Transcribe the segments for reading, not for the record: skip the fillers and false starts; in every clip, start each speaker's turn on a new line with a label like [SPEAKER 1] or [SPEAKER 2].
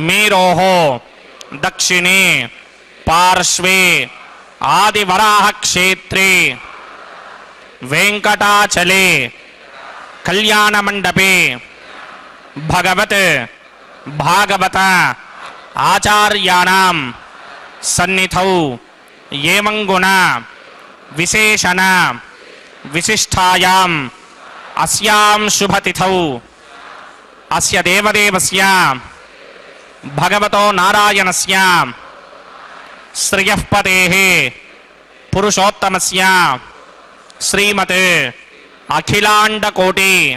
[SPEAKER 1] मेरोः दक्षिणे पार्श्वे आदिवराह क्षेत्रे वेंकटाचले कल्याण मंडपे भगवत भागवत आचार्याणां सन्निधौ येमंगुण विशेषण विशिष्टायाम् अस्यां शुभतिथौ अस्य देवदेवस्य भगवतो नारायणस्य श्रियःपतेः पुरुषोत्तमस्य श्रीमते अखिलांडकोटि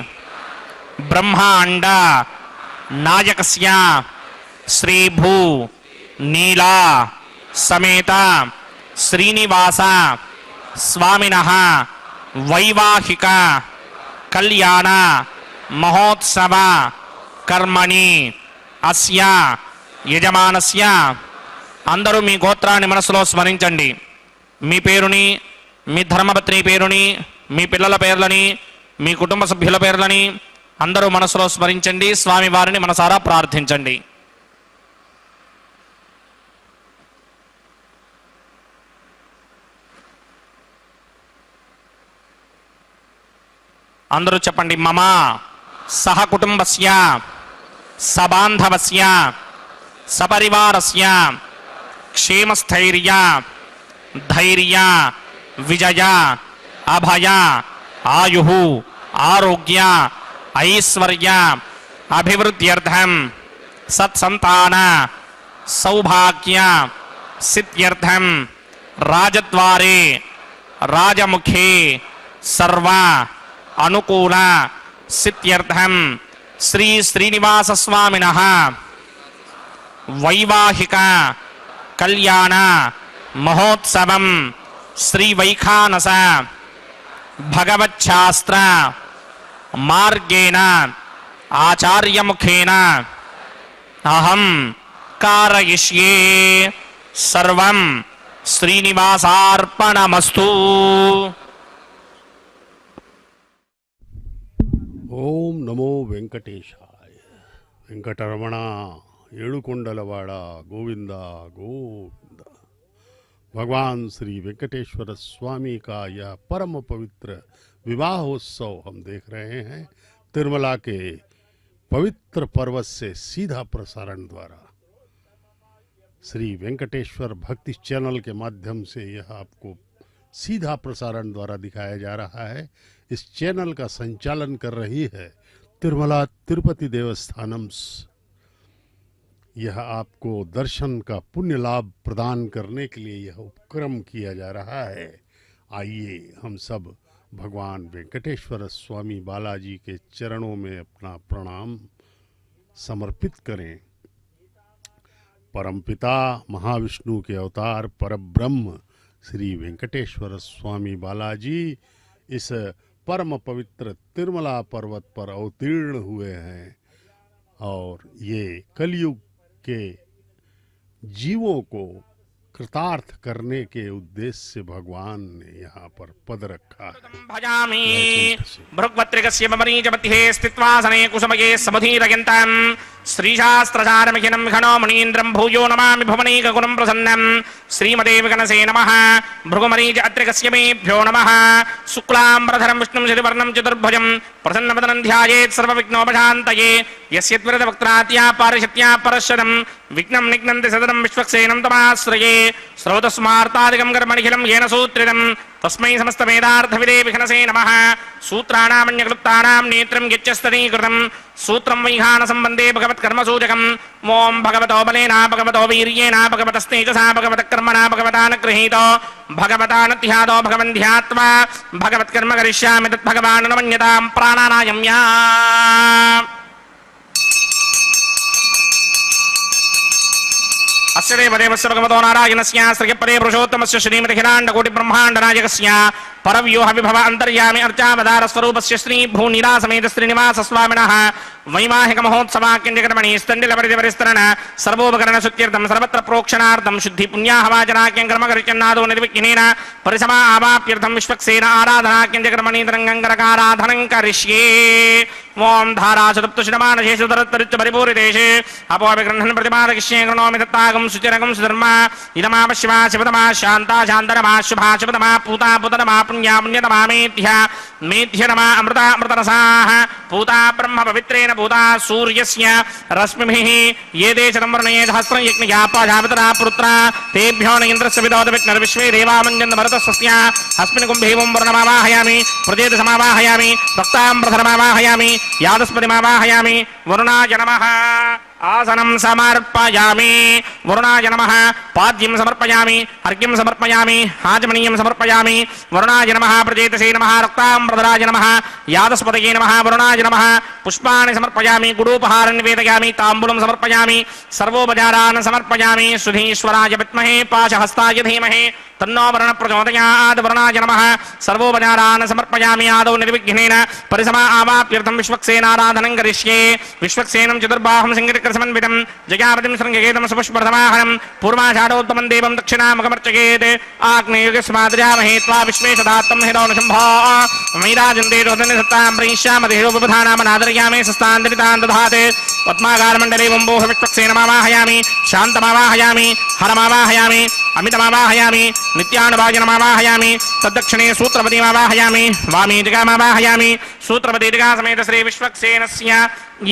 [SPEAKER 1] ब्रह्मांड नायकस्य श्रीभू नीला समेत श्रीनिवास स्वामिनः वैवाहिक कल्याण महोत्सव कर्मणि अस्य यजमानस्य అందరూ మీ గోత్రాన్ని మనసులో స్మరించండి. మీ పేరుని, మీ ధర్మపత్ని పేరుని, మీ పిల్లల పేర్లని, మీ కుటుంబ సభ్యుల పేర్లని అందరూ మనసులో స్మరించండి. స్వామి వారిని మనసారా ప్రార్థించండి. అందరూ చెప్పండి. మమ సహ కుటుంబస్య సబాంధవస్య సపరివారస్య क्षेमस्थैर्य धैर्य विजय अभय आयुः आरोग्य ऐश्वर्य अभिवृद्ध्यर्थं सत्संतान सौभाग्य सिद्ध्यर्थं राजद्वारे राजमुखे सर्व अनुकूल सिद्ध्यर्थं श्री श्रीनिवास स्वामिनः वैवाहिक कल्याण महोत्सवं श्री वैखानस भगवच्छास्त्र मार्गेण आचार्य मुखेन अहं कारयिष्ये सर्वं श्रीनिवासार्पणमस्तु।
[SPEAKER 2] ओम नमो वेंकटेशाय। वेंकटरमण ఏడుకొండలవాడ गोविंद गोविंद। भगवान श्री वेंकटेश्वर स्वामी का यह परम पवित्र विवाहोत्सव हम देख रहे हैं तिरुमला के पवित्र पर्वत से सीधा प्रसारण द्वारा श्री वेंकटेश्वर भक्ति चैनल के माध्यम से यह आपको सीधा प्रसारण द्वारा दिखाया जा रहा है। इस चैनल का संचालन कर रही है तिरुमला तिरुपति देवस्थानम। यह आपको दर्शन का पुण्य लाभ प्रदान करने के लिए यह उपक्रम किया जा रहा है। आइए हम सब भगवान वेंकटेश्वर स्वामी बालाजी के चरणों में अपना प्रणाम समर्पित करें। परमपिता महाविष्णु के अवतार परब्रह्म श्री वेंकटेश्वर स्वामी बालाजी इस परम पवित्र तिरुमला पर्वत पर अवतीर्ण हुए हैं और ये कलयुग के जीवों को कृतार्थ करने के उद्देश्य से भगवान ने यहाँ पर पद रखा है।
[SPEAKER 1] भजामि भृग्वत्रिकस्य मरीचमध्ये स्थित्वासने कुसुमये समुधीरयन्तं श्रीशास्त्रसारमिखिनं विघ्नो मुनीन्द्रं भूयो नमामि भुवनैकगुणं प्रसन्नं श्रीमते विगणसे नमः। भृगुमरीच अत्रिकस्य मेभ्यो नमः। शुक्लाम्बरधरं विष्णुं शशिवर्णं चतुर्भुजं प्रसन्नवदनं ध्यायेत् सर्वविघ्नोपशान्तये। यस्य त्वरितवक्त्रात्या पारिषत्या परश्वदं विघ्नं निघ्नन्ति सदनं विश्वक्सेनं तमाश्रये। स्रोतस्मार्तादिकं कर्मनिखिलं येन सूत्रितं तस्मै समस्तवेदार्थविदे विघ्नसे नमः। सूत्राणामन्यक्लुप्तानां नेत्रं यच्चस्तनीकृतं सूत्रं वैघानसम्बन्धे भगवत्कर्मसूचकम्। ॐ भगवतो बलेन भगवतो वीर्येण भगवतस्तेजसा भगवतकर्मणा भगवता न गृहीतो भगवता न ध्यातो भगवन् ध्यात्वा भगवत्कर्म करिष्यामि तद्भगवान् न मन्यतां प्राणानायम्या। अस्य देवदेवस्य भगवतो नारायणस्य श्रीपदे पुरुषोत्तमस्य श्रीमतिखिलाण्डकोटिब्रह्माण्डनायकस्य परव्यूह विभव अन्तर्यामि अर्चावतारस्वरूपस्य श्री भूनिरासमेत श्रीनिवासस्वामिनः वैवाहिक महोत्सवाक्यकर्मणि स्तण्डिलपरिदिपरिस्तरण सर्वोपकरण शुद्ध्यर्थं सर्वत्र प्रोक्षणार्थं शुद्धि पुण्याहवाचनाख्यं कर्मकरिष्यन्नादो निर्विघ्नेन परिसमा आवाप्यर्थं विश्वक्सेन आराधनाख्यकर्मणि तरङ्गङ्करकाराधनं करिष्ये। ओम धाराशतप्तुषितमानशेषु तरत्तरिच्च परिपूरितेषे अपोऽभिगृह्णन् प्रतिपादयिष्ये कृणोमि दत्तागं सुचिरगं सुधर्मा इदमाप शिवा शिवतमा शान्ता शान्तरमा शुभा शुभतमा पूता पुतरमा पुण्या पुण्यतमा मेध्य नमा अमृता अमृतरसाः पूता ब्रह्म पवित्रेण पूता सूर्यस्य रश्मिभिः ये देशतं वर्णये सहस्रं यज्ञयापाजापितरा पुत्रा तेभ्यो न इन्द्रस्य विदोदविघ्नर्विश्वे देवामञ्जन्त भरतस्स्य अस्मिन् कुम्भे ओं वर्णमावाहयामि प्रदेशसमावाहयामि रक्ताम्बरधरमावाहयामि यादस्पतिमावाहयामि वरुणाय नमः। आसनं समर्पयामि वरुणाय नमः। पाद्यं समर्पयामि अर्घ्यं समर्पयामि आचमनीयं समर्पयामि वरुणाय नमः। प्रजेतसे नमः। रक्ताम्बरधराय नमः। यादस्पतये नमः। वरुणाय नमः। पुष्पाणि समर्पयामि गुडोपहारं निवेदयामि ताम्बूलं समर्पयामि सर्वोपचारान् समर्पयामि। सुधीश्वराय विद्महे पाशहस्ताय धीमहि तन्नो वरुणः प्रचोदयात्। वरुणाय नमः। सर्वोपचारान् समर्पयामि आदौ निर्विघ्नेन परिसमा आवाप्यर्थं विश्वक्सेनाराधनं करिष्ये। विश्वक्सेनं चतुर्बाहुं सिंहचक्रसमन्वितं जयावतिं शृङ्गकेतं सुपुष्पवर्धमाहनं पूर्वाषाढोत्तमं देवं दक्षिणामुखमर्चयेत्। आग्नेयुगस्माद्यामहे त्वा विश्वेशदात्तं हिरोनुशम्भो मैराजन्ते रोदनसत्तां प्रयिष्यामदेहोपधानामनादर्यामे सस्तान्दरितां दधात्। पद्माकारमण्डले वम्बोह विश्वक्सेनमावाहयामि शान्तमावाहयामि हरमावाहयामि अमितमावाहयामि नित्यानुभाजनमावाहयामि तद्दक्षिणे सूत्रपतिमावाहयामि वामे जगामावाहयामि सूत्रपति जगा समेत श्री विश्वक्सेनस्य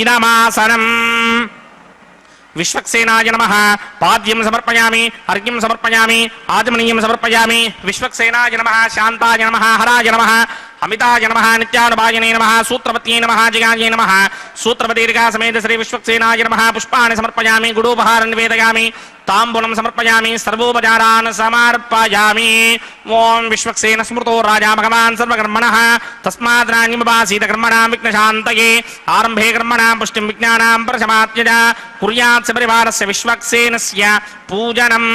[SPEAKER 1] इदमासनम्। विश्वक्सेनाय नमः। पाद्यं समर्पयामि अर्घ्यं समर्पयामि आचमनीयं समर्पयामि विश्वक्सेनाय नमः। शान्ताय नमः। हराय नमः। अमिताय नमः। नित्यानुभाजने नमः। सूत्रपत्ये नमः। जगाय नमः। सूत्रपति जगा समेत श्री विश्वक्सेनाय नमः। पुष्पाणि समर्पयामि गुडोपहारं निवेदयामि ताम्बूलं समर्पयामि सर्वोपचारान् समर्पयामि। ओम विश्वक्सेन स्मृतो राजा भगवान् सर्वकर्मणः तस्मात् राण्यमुपासीत कर्मणां विघ्नशान्तये। आरम्भे कर्मणां पुष्टिं विज्ञानां प्रशमात्यज कुर्यात् सपरिवारस्य विश्वक्सेनस्य पूजनं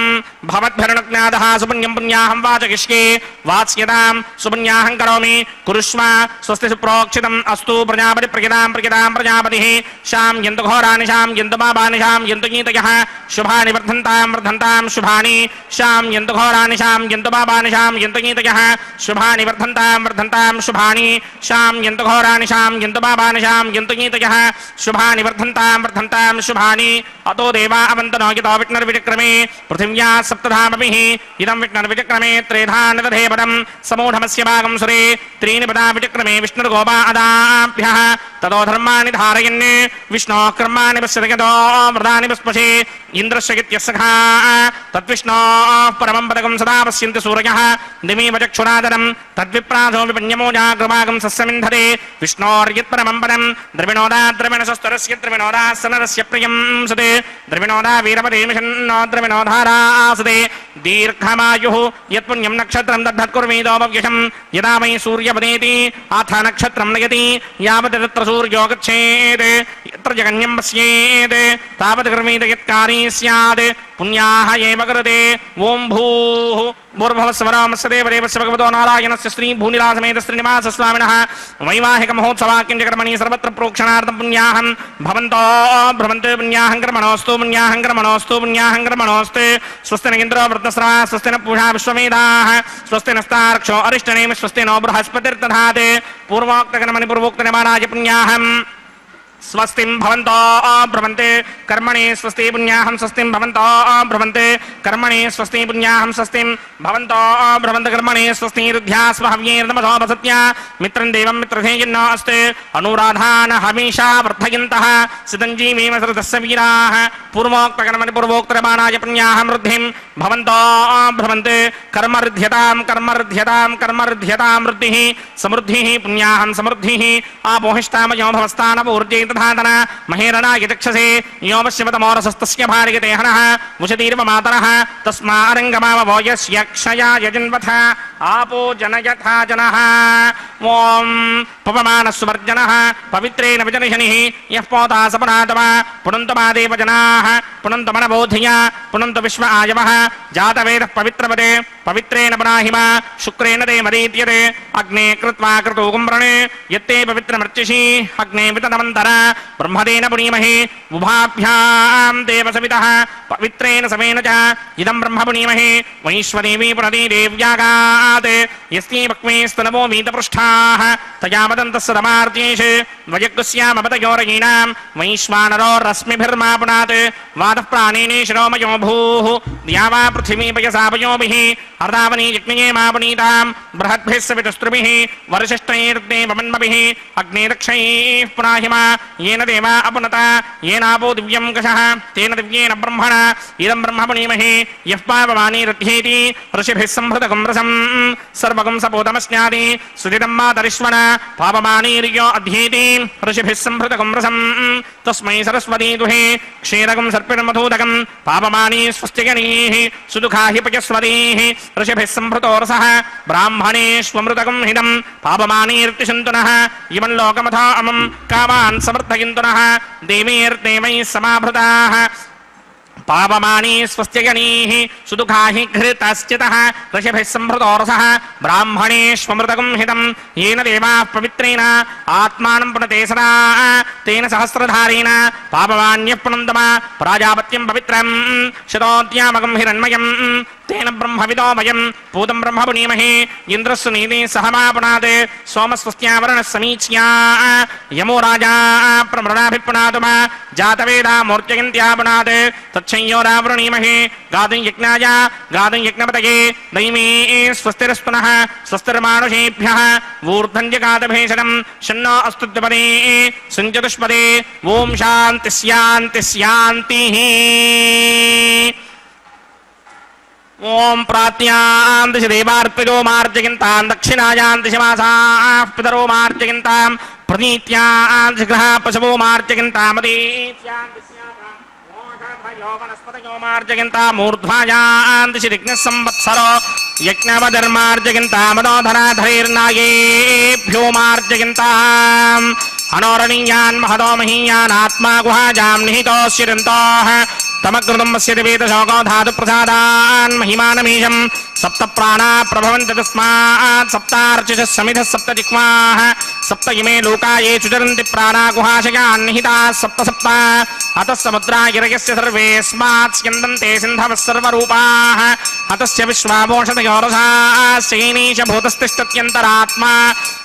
[SPEAKER 1] भवद्भरणज्ञातः सुपुण्यं पुण्याहं वाचयिष्ये वाच्यतां सुपुण्याहं करोमि कुरुष्व स्वस्ति सुप्रोक्षितम् अस्तु प्रजापति प्रकितां प्रकितां प्रजापतिः शां यन्तु घोराणि शां यन्तु पापानि शां यन्तु गीतयः शुभानि वर्धन्तां वर्धन्तां शुभानि शां यन्तु घोराणि शां यन्तु पापानि शां यन्तु गीतयः शुभानि वर्धन्तां वर्धन्तां शुभानि शां यन्तु घोराणि शां यन्तु पापानि शां यन्तु गीतयः शुभानि वर्धन्तां वर्धन्तां शुभानि। अतो देवा अवन्तनो यतो विष्णुर्विचक्रमे पृथिव्या सप्तधामभिः इदं विष्णुर्विचक्रमे त्रेधा निदधे पदं समूढमस्य भागं सुरे त्रीणि पदा विचक्रमे विष्णुर्गोपा अदाभ्यः ततो धर्माणि धारयन् विष्णोः कर्माणि पश्यति यतो व्रतानि पुष्पशे इन्द्रस्य गित्यसखा तद्विष्णोः परमं पदकं सदा पश्यन्ति सूरयः दिवीव चक्षुरादनं तद्विप्रासो विपन्यमो जागृभागं सस्यमिन्धते विष्णोर्यत्परमं पदं द्रविणोदा द्रविणसस्तरस्य द्रविणोदासनरस्य प्रियं सते द्रविणोदा वीरपदेमिषन्नो द्रविणोधारासते दीर्घमायुः यत्पुण्यं नक्षत्रं दद्धत्कुर्वीदोपव्यशं यदा मयि सूर्यपदेति अथ नक्षत्रं नयति यावत् तत्र सूर्यो गच्छेत् यत्र जगन्यं पश्येत् तावत् कर्मीत यत्कारी स्यात् पुण्याः एव कृते ओं भूः भूर्भुवस्वरामस्य देवदेवस्य भगवतो नारायणस्य श्री भूनिरासमेत श्रीनिवासस्वामिनः वैवाहिक महोत्सवाक्यं च कर्मणि सर्वत्र प्रोक्षणार्थं पुण्याहं भवन्तो भ्रमन्तो पुण्याहं कर्मणोऽस्तु पुण्याहं कर्मणोऽस्तु पुण्याहं कर्मणोऽस्तु स्वस्ति न इन्द्रो वृद्धस्रवा स्वस्ति न पूषा विश्वमेधाः स्वस्ति नस्तार्क्षो अरिष्टनेमि स्वस्ति नो बृहस्पतिर्दधात् पूर्वोक्तकर्मणि पूर्वोक्तनिर्माणाय पुण्याहं स्वस्तिं भवन्तो भ्रमन्ते कर्मणि स्वस्ति पुण्याहं स्वस्तिं भवन्तो भ्रमन्ते कर्मणि स्वस्ति पुण्याहं स्वस्तिं भवन्तो भ्रमन्त कर्मणि स्वस्ति रुद्ध्यास्व हव्यैर्नमसोपसत्या मित्रं देवं मित्रधेयन्नो अस्ते अनुराधान हमीषा वर्धयन्तः सितञ्जीवीम सृतस्य वीराः पूर्वोक्तकर्मणि पूर्वोक्तनिर्माणाय पुण्याहं वृद्धिं भवन्तो भ्रमन्ते कर्मऋध्यतां कर्मऋध्यतां कर्मऋध्यतां वृद्धिः समृद्धिः पुण्याहं समृद्धिः आपोहिष्टामयो भवस्तानपूर्जै धातना महेरणा यचक्षसे योमस्यवतमोरसस्तस्य भार्यते हनः मुषतीर्व मातरः तस्मारङ्गमावो यस्य क्षया यजन्वथ आपो जनयथा जनः ॐ पवमानस्वर्जनः पवित्रेण विजनशनिः यः पोता सपनातमा पुनन्तमादेव जनाः पुनन्तमनबोधया पुनन्त विश्व आयवः जातवेदः पवित्रपदे पवित्रेण पुनाहिमा शुक्रेण ते मदीत्यते अग्ने कृत्वा क्रतुकुम्भ्रणे यत्ते पवित्रमर्चिषि अग्ने वितनमन्तर ब्रह्मदेन पुनीमहे उभाभ्यां देवसवितः पवित्रेण समेन च इदं ब्रह्म पुनीमहे वैश्वदेवी पुनदी देव्यागात् यस्यै भक्मेस्तनवो वीतपृष्ठाः तया वदन्तस्य दमार्त्येष वयग्स्यामपतयोरयीणां वैश्वानरो रश्मिभिर्मापुनात् वातः प्राणेने शिरोमयो भूः द्यावा पृथिवी पयसापयोभिः अर्धावनी यज्ञये मापुनीतां बृहद्भिः सवितुस्त्रुभिः वर्षिष्ठैर्देवमन्मभिः अग्ने दक्षैः पुनाहिमा येन देवा अपनता येनापो दिव्यं कषः तेन दिव्येन ब्रह्मणा इदं ब्रह्म पुनीमहे यः पावमानी रथ्येति ऋषिभिः संहृतकं रसं सर्वगं सपोतमस्यादि सुदितं मातरिष्वण पावमानीर्यो अध्येति ऋषिभिः संहृतकं रसं तस्मै सरस्वती दुहे क्षीरकं सर्पिणमधूदकं पावमानी स्वस्तिगणीः सुदुःखा हि पयस्वतीः ऋषिभिः संहृतो रसः ब्राह्मणेष्वमृतकं हिदं पावमानीर्तिशन्तुनः इमं लोकमथा अमं कामान् समर्थयन्तुनः देवीर्देवैः समाभृताः पावमानी स्वस्त्यगणीः सुदुःखा हि घृतश्चितः ऋषिभिः संहृतो रसः ब्राह्मणेष्वमृतकं हितं येन देवाः पवित्रेण आत्मानं पुनते सदा तेन सहस्रधारेण पावमान्यः पुनन्दमा प्राजापत्यं पवित्रं शतोद्यामकं हिरण्मयं तेन ब्रह्मविदो वयं पूतं ब्रह्म पुनीमहे इन्द्रस्य नीति सहमापुनात् सोमस्वस्त्यावरणः समीच्या यमो राजा प्रमृणाभिपुनातुमा जातवेदा मूर्त्ययन्त्यापुनात् तच्छंयोरावृणीमहे गातुं यज्ञाय गातुं यज्ञपतये दैवी स्वस्तिरस्तुनः स्वस्तिर्मानुषेभ्यः ऊर्ध्वञ्जगातभेषणं शन्नो अस्तुद्यपदे सुञ्चतुष्पदे ॐ शान्ति शान्ति शान्तिः ओं प्रात्यां दिशि देवार्पितो मार्जयन्तां दक्षिणायां दिशि मासाः पितरो मार्जयन्तां प्रनीत्यां दिशि ग्रहाः पशवो मार्जयन्तां मदीत्यां दिश्यां वनस्पतयो मार्जयन्तां मूर्ध्वायां दिशि ऋग्नः संवत्सरो यज्ञवधर्मार्जयन्तां मनोधराधरैर्नागेभ्यो मार्जयन्ताम् अनोरणीयान् महतो महीयान् आत्मा गुहाजां निहितोऽस्यरन्तोः तमकृतुम्बस्य दिवेदशोको धातुप्रसादान् महिमानमीशं सप्त प्राणा प्रभवन्ति तस्मात् सप्तार्चिषः समिधः सप्त जिह्वाः सप्त इमे लोका ये चुचरन्ति प्राणा गुहाशयान् निहिताः सप्त सप्त अतः समुद्रा गिरयस्य सर्वेऽस्मात् स्यन्दन्ते सिन्धवः सर्वरूपाः अतस्य विश्वामोषधयोरसाश्चैनीश भूतस्तिष्ठत्यन्तरात्मा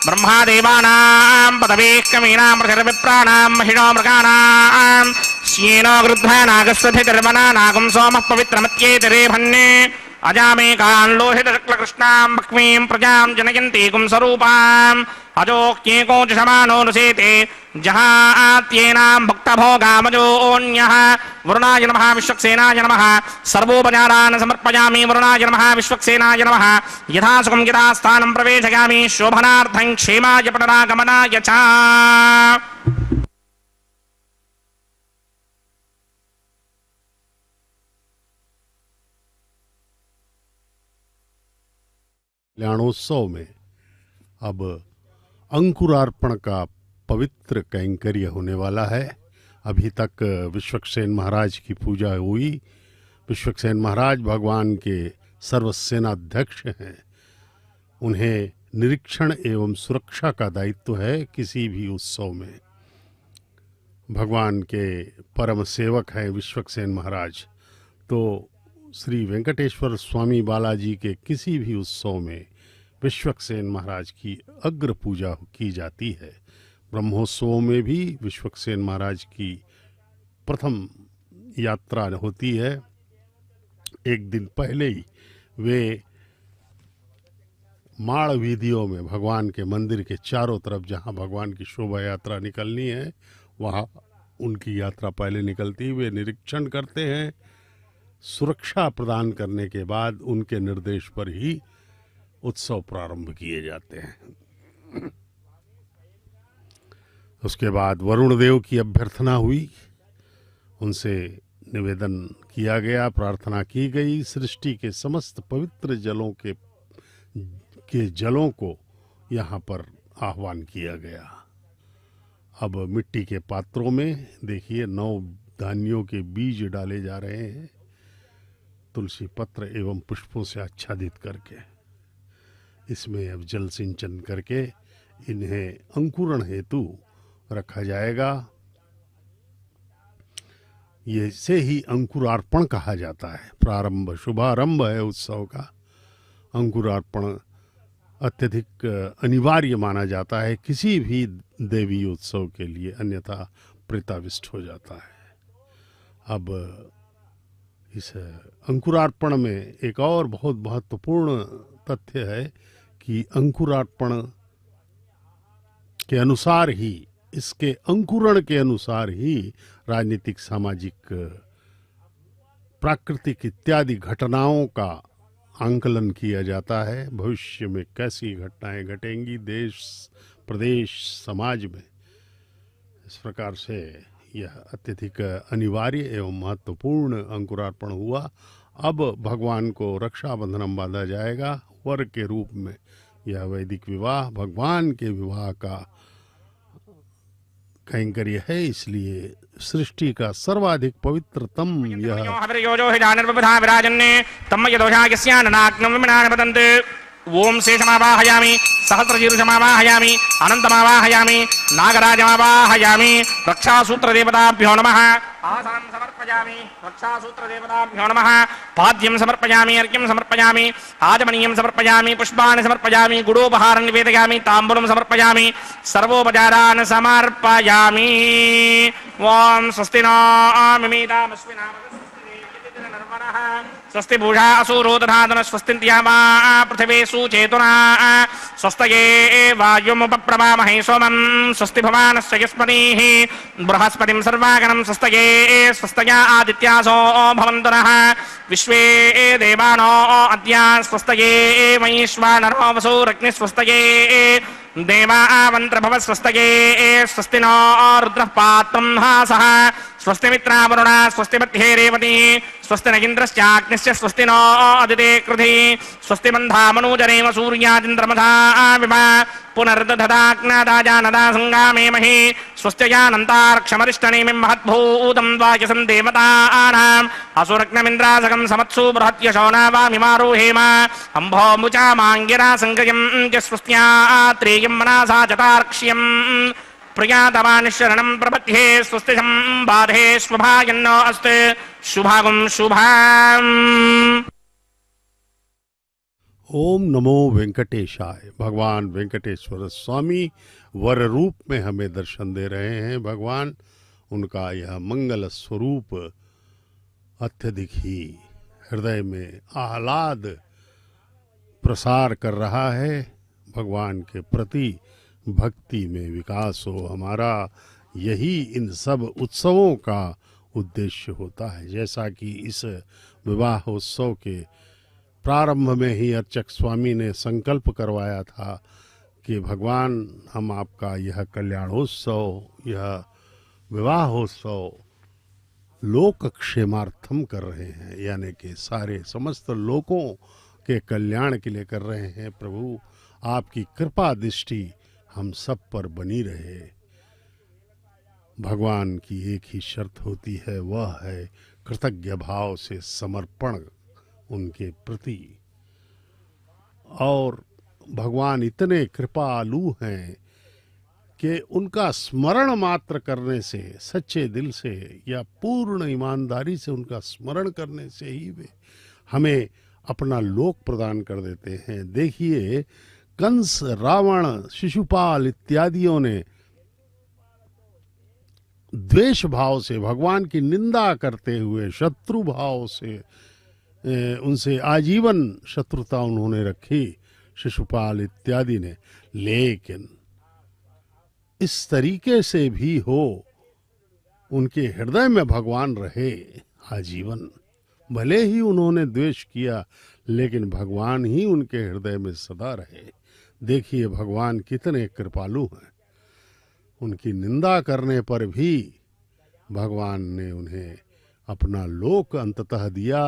[SPEAKER 1] ब्रह्मादेवानां पदवेः कमीनां पृथिर्विप्राणां महिषो मृगाणां श्येनो गृध्वा नागस्वधिर्वना नागं सोमः पवित्रमत्येतिरेभन्ये अजामेकान् लोहितशक्लकृष्णां भक्मीं प्रजां जनयन्ति कुंसरूपाम् अजोक्त्येको च समानो नुसेते जहात्येनां भक्तभोगामजोऽन्यः वरुणाय नमः विश्वक्सेनाय नमः सर्वोपचारान् समर्पयामि वरुणाय नमः विश्वक्सेनाय नमः यथा सुखं यथा स्थानं प्रवेशयामि शोभनार्थं क्षेमाय पुनरागमनाय च। 。 。
[SPEAKER 3] ॐ 。 ॐ 。 ॐ 。 ॐ 。 ॐ 。 ॐ 。 ॐ 。 ॐ 。 ॐ 。 ॐ 。 ॐ 。 ॐ 。 ॐ 。 ॐ 。 ॐ
[SPEAKER 1] क्षेमाय पुनरागमनाय च।
[SPEAKER 2] कल्याणोत्सव में अब अंकुरार्पण का पवित्र कैंकर्य होने वाला है। अभी तक विश्वक्सेन महाराज की पूजा हुई। विश्वक्सेन महाराज भगवान के सर्वसेनाध्यक्ष हैं। उन्हें निरीक्षण एवं सुरक्षा का दायित्व है किसी भी उत्सव में। भगवान के परम सेवक हैं विश्वक्सेन महाराज। तो श्री वेंकटेश्वर स्वामी बालाजी के किसी भी उत्सव में विश्वक्सेन महाराज की अग्र पूजा की जाती है। ब्रह्मोत्सवों में भी विश्वक्सेन महाराज की प्रथम यात्रा होती है। एक दिन पहले ही वे माड़ वीधियों में भगवान के मंदिर के चारों तरफ जहाँ भगवान की शोभा यात्रा निकलनी है वहाँ उनकी यात्रा पहले निकलती, वे निरीक्षण करते हैं। सुरक्षा प्रदान करने के बाद उनके निर्देश पर ही उत्सव प्रारंभ किए जाते हैं। उसके बाद वरुण देव की अभ्यर्थना हुई, उनसे निवेदन किया गया, प्रार्थना की गई, सृष्टि के समस्त पवित्र जलों के जलों को यहाँ पर आह्वान किया गया। अब मिट्टी के पात्रों में देखिए 9 धान्यों के बीज डाले जा रहे हैं, तुलसी पत्र एवं पुष्पों से आच्छादित करके। इसमें अब जल सिंचन करके इन्हें अंकुरण हेतु रखा जाएगा। ये से ही अंकुरार्पण कहा जाता है। प्रारंभ शुभारंभ है उत्सव का। अंकुरार्पण अत्यधिक अनिवार्य माना जाता है किसी भी देवी उत्सव के लिए, अन्यथा प्रेताविष्ट हो जाता है। अब इस अंकुरार्पण में एक और बहुत महत्वपूर्ण तथ्य है कि अंकुरार्पण के अनुसार ही, इसके अंकुरण के अनुसार ही राजनीतिक, सामाजिक, प्राकृतिक इत्यादि घटनाओं का आंकलन किया जाता है। भविष्य में कैसी घटनाएं घटेंगी देश, प्रदेश, समाज में, इस प्रकार से यह अत्यधिक अनिवार्य एवं महत्वपूर्ण अंकुरार्पण हुआ। अब भगवान को रक्षाबंधन बांधा जाएगा वर के रूप में। यह वैदिक विवाह भगवान के विवाह का कैंकर्य है, इसलिए सृष्टि का सर्वाधिक पवित्रतम यह
[SPEAKER 1] ओम शेषमावाहयामि, सहस्रशीर्षमावाहयामि, अनंतमावाहयामि, नागराजमावाहयामि, रक्षासूत्रदेवताभ्यो नमः। आसनं समर्पयामि, रक्षासूत्रदेवताभ्यो नमः। पाद्यं समर्पयामि, अर्घ्यं समर्पयामि, आचमनीयं समर्पयामि, पुष्पाणि समर्पयामि, गुडोपहारं निवेदयामि, ताम्बूलं समर्पयामि, सर्वोपचारान् समर्पयामि। ओम स्वस्ति नो मिमीतामस्मिना स्वस्ति भूषा असुरो दधातन स्वस्तिन्त्यामा पृथिवी सुचेतुना स्वस्तये वायुमुपप्रभामहे सोमं स्वस्ति भवानस्य यस्पतिः बृहस्पतिं सर्वागणं स्वस्तये स्वस्तया आदित्यासो भवन्तु नः विश्वे देवानो अद्य स्वस्तये वैश्वानरो वसुरग्निः स्वस्तये देवावन्त्रभव स्वस्तये स्वस्ति नो रुद्रः पात्रं हासः स्वस्ति मित्रावरुणा स्वस्ति मध्ये रेवती स्वस्ति न इन्द्रश्चाग्निश्च स्वस्ति नो अदिते कृधि स्वस्ति मन्धा मनोजरेम सूर्यादिन्द्रमथा विभा पुनर्दधदाग्नादाजानदा संगामेमहि स्वस्त्यजानन्तार्क्षमरिष्टनेमिं महद्भूतं द्वायसं देवतानाम् असुरग्नमिन्द्रासकं समत्सु बृहत्यशो नावामिमारोहेम अम्भोमुचा माङ्गिरा सङ्गयं च स्वस्त्यात्रेयं मनासा चतार्क्ष्यम् प्रियातमानिशरणं प्रपद्ये स्वस्ति संबाधे शुभायन्नो अस्तु शुभागुं शुभाम्।
[SPEAKER 2] ओम नमो वेंकटेशाय। भगवान वेंकटेश्वर स्वामी वर रूप में हमें दर्शन दे रहे हैं। भगवान, उनका यह मंगल स्वरूप अत्यधिक ही हृदय में आह्लाद प्रसार कर रहा है। भगवान के प्रति भक्ति में विकास हो हमारा, यही इन सब उत्सवों का उद्देश्य होता है। जैसा कि इस विवाह उत्सव के प्रारंभ में ही अर्चक स्वामी ने संकल्प करवाया था कि भगवान, हम आपका यह कल्याणोत्सव, यह विवाहोत्सव लोक क्षेमार्थम कर रहे हैं, यानी कि सारे समस्त लोगों के कल्याण के लिए कर रहे हैं। प्रभु आपकी कृपा दृष्टि हम सब पर बनी रहे। भगवान की एक ही शर्त होती है, वह है कृतज्ञ भाव से समर्पण उनके प्रति। और भगवान इतने कृपालु हैं कि उनका स्मरण मात्र करने से, सच्चे दिल से या पूर्ण ईमानदारी से उनका स्मरण करने से ही वे हमें अपना लोक प्रदान कर देते हैं। देखिए, कंस, रावण, शिशुपाल इत्यादियों ने द्वेष भाव से भगवान की निंदा करते हुए, शत्रु भाव से उनसे आजीवन शत्रुता उन्होंने रखी, शिशुपाल इत्यादि ने। लेकिन इस तरीके से भी हो, उनके हृदय में भगवान रहे आजीवन। भले ही उन्होंने द्वेष किया, लेकिन भगवान ही उनके हृदय में सदा रहे। देखिए भगवान कितने कृपालु हैं। उनकी निंदा करने पर भी भगवान ने उन्हें अपना लोक अंततः दिया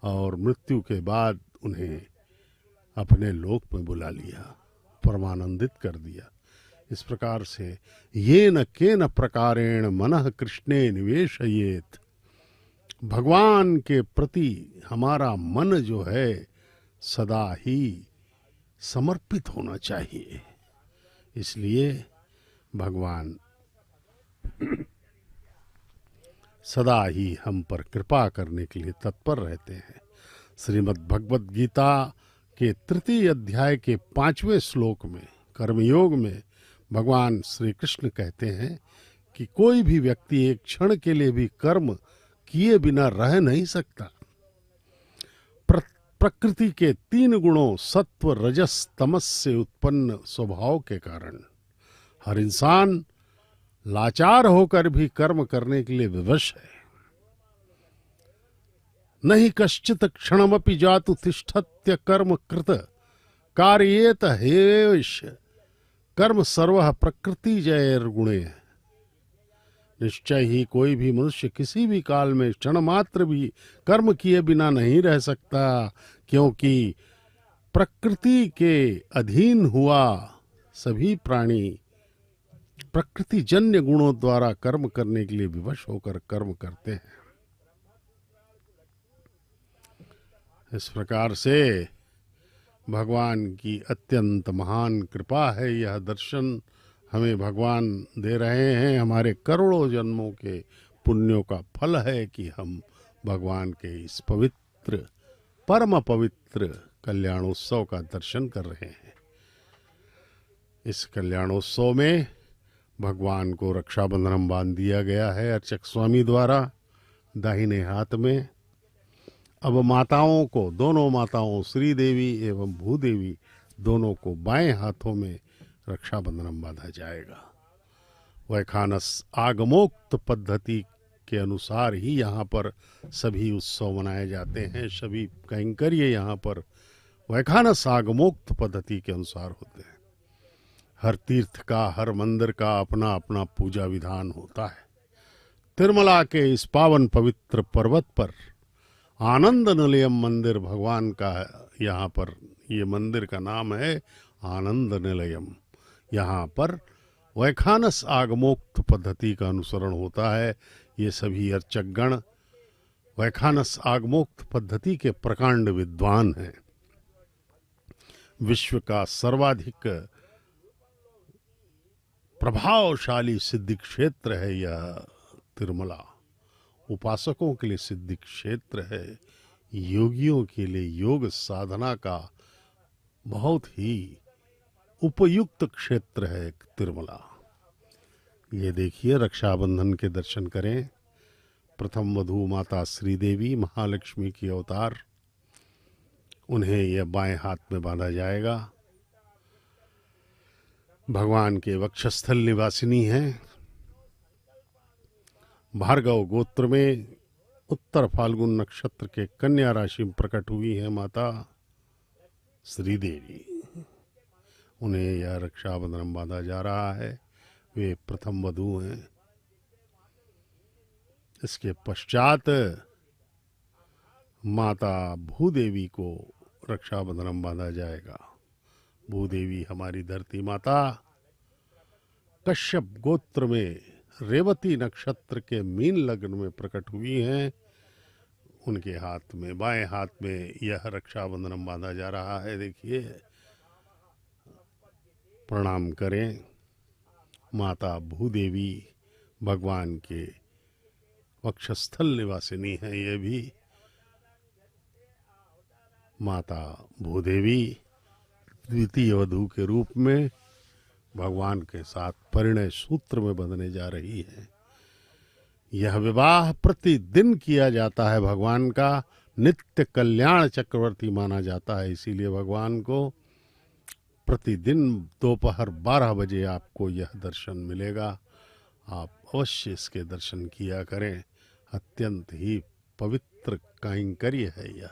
[SPEAKER 2] और मृत्यु के बाद उन्हें अपने लोक में बुला लिया, परमानंदित कर दिया। इस प्रकार से ये न केन प्रकारेण मनः कृष्णे निवेशयेत, भगवान के प्रति हमारा मन जो है सदा ही समर्पित होना चाहिए। इसलिए भगवान सदा ही हम पर कृपा करने के लिए तत्पर रहते हैं। श्रीमद् भगवत गीता के 3 अध्याय के 5वें श्लोक में, कर्मयोग में, भगवान श्री कृष्ण कहते हैं कि कोई भी व्यक्ति एक क्षण के लिए भी कर्म किए बिना रह नहीं सकता। प्रकृति के 3 गुणों सत्व, रजस, तमस से उत्पन्न स्वभाव के कारण हर इंसान लाचार होकर भी कर्म करने के लिए विवश है। नहीं कश्चित क्षणमपि जातु तिष्ठत्य कर्म कृत कार्येत हेवेश, कर्म सर्वः प्रकृति जैर्गुणे। निश्चय ही कोई भी मनुष्य किसी भी काल में क्षण मात्र भी कर्म किए बिना नहीं रह सकता, क्योंकि प्रकृति के अधीन हुआ सभी प्राणी प्रकृति जन्य गुणों द्वारा कर्म करने के लिए विवश होकर कर्म करते हैं। इस प्रकार से भगवान की अत्यंत महान कृपा है। यह दर्शन हमें भगवान दे रहे हैं। हमारे करोड़ों जन्मों के पुण्यों का फल है कि हम भगवान के इस पवित्र, परम पवित्र कल्याणोत्सव का दर्शन कर रहे हैं। इस कल्याणोत्सव में भगवान को रक्षाबंधन बांध दिया गया है अर्चक स्वामी द्वारा दाहिने हाथ में। अब माताओं को, दोनों माताओं श्री देवी एवं भूदेवी दोनों को बाएं हाथों में रक्षाबंधन बांधा जाएगा। वैखानस आगमोक्त पद्धति के अनुसार ही यहाँ पर सभी उत्सव मनाए जाते हैं। सभी कैंकर्य यहाँ पर वैखानस आगमोक्त पद्धति के अनुसार होते हैं। हर तीर्थ का, हर मंदिर का अपना अपना पूजा विधान होता है। तिरुमला के इस पावन पवित्र पर्वत पर आनंद निलयम मंदिर भगवान का है। यहाँ पर ये मंदिर का नाम है आनंद निलयम। यहाँ पर वैखानस आगमोक्त पद्धति का अनुसरण होता है। ये सभी अर्चकगण वैखानस आगमोक्त पद्धति के प्रकांड विद्वान हैं। विश्व का सर्वाधिक प्रभावशाली सिद्धि क्षेत्र है यह तिरुमला। उपासकों के लिए सिद्धि क्षेत्र है, योगियों के लिए योग साधना का बहुत ही उपयुक्त क्षेत्र है तिरुमला। ये देखिए, रक्षाबंधन के दर्शन करें। प्रथम वधू माता श्रीदेवी महालक्ष्मी की अवतार, उन्हें यह बाएं हाथ में बांधा जाएगा। भगवान के वक्षस्थल निवासिनी हैं। भार्गव गोत्र में उत्तर फाल्गुन नक्षत्र के कन्या राशि में प्रकट हुई है माता श्रीदेवी। उन्हें यह रक्षाबंधन बांधा जा रहा है। वे प्रथम वधू हैं। इसके पश्चात माता भूदेवी को रक्षाबंधन बांधा जाएगा। भूदेवी हमारी धरती माता कश्यप गोत्र में रेवती नक्षत्र के मीन लग्न में प्रकट हुई हैं। उनके हाथ में, बाएं हाथ में यह रक्षाबंधन बांधा जा रहा है। देखिए, प्रणाम करें। माता भूदेवी भगवान के वक्षस्थल निवासिनी है। ये भी माता भूदेवी द्वितीय वधू के रूप में भगवान के साथ परिणय सूत्र में बंधने जा रही है। यह विवाह प्रतिदिन किया जाता है। भगवान का नित्य कल्याण चक्रवर्ती माना जाता है। इसीलिए भगवान को प्रतिदिन दोपहर 12 बजे आपको यह दर्शन मिलेगा। आप अवश्य इसके दर्शन किया करें। अत्यंत ही पवित्र कैंकर्य है यह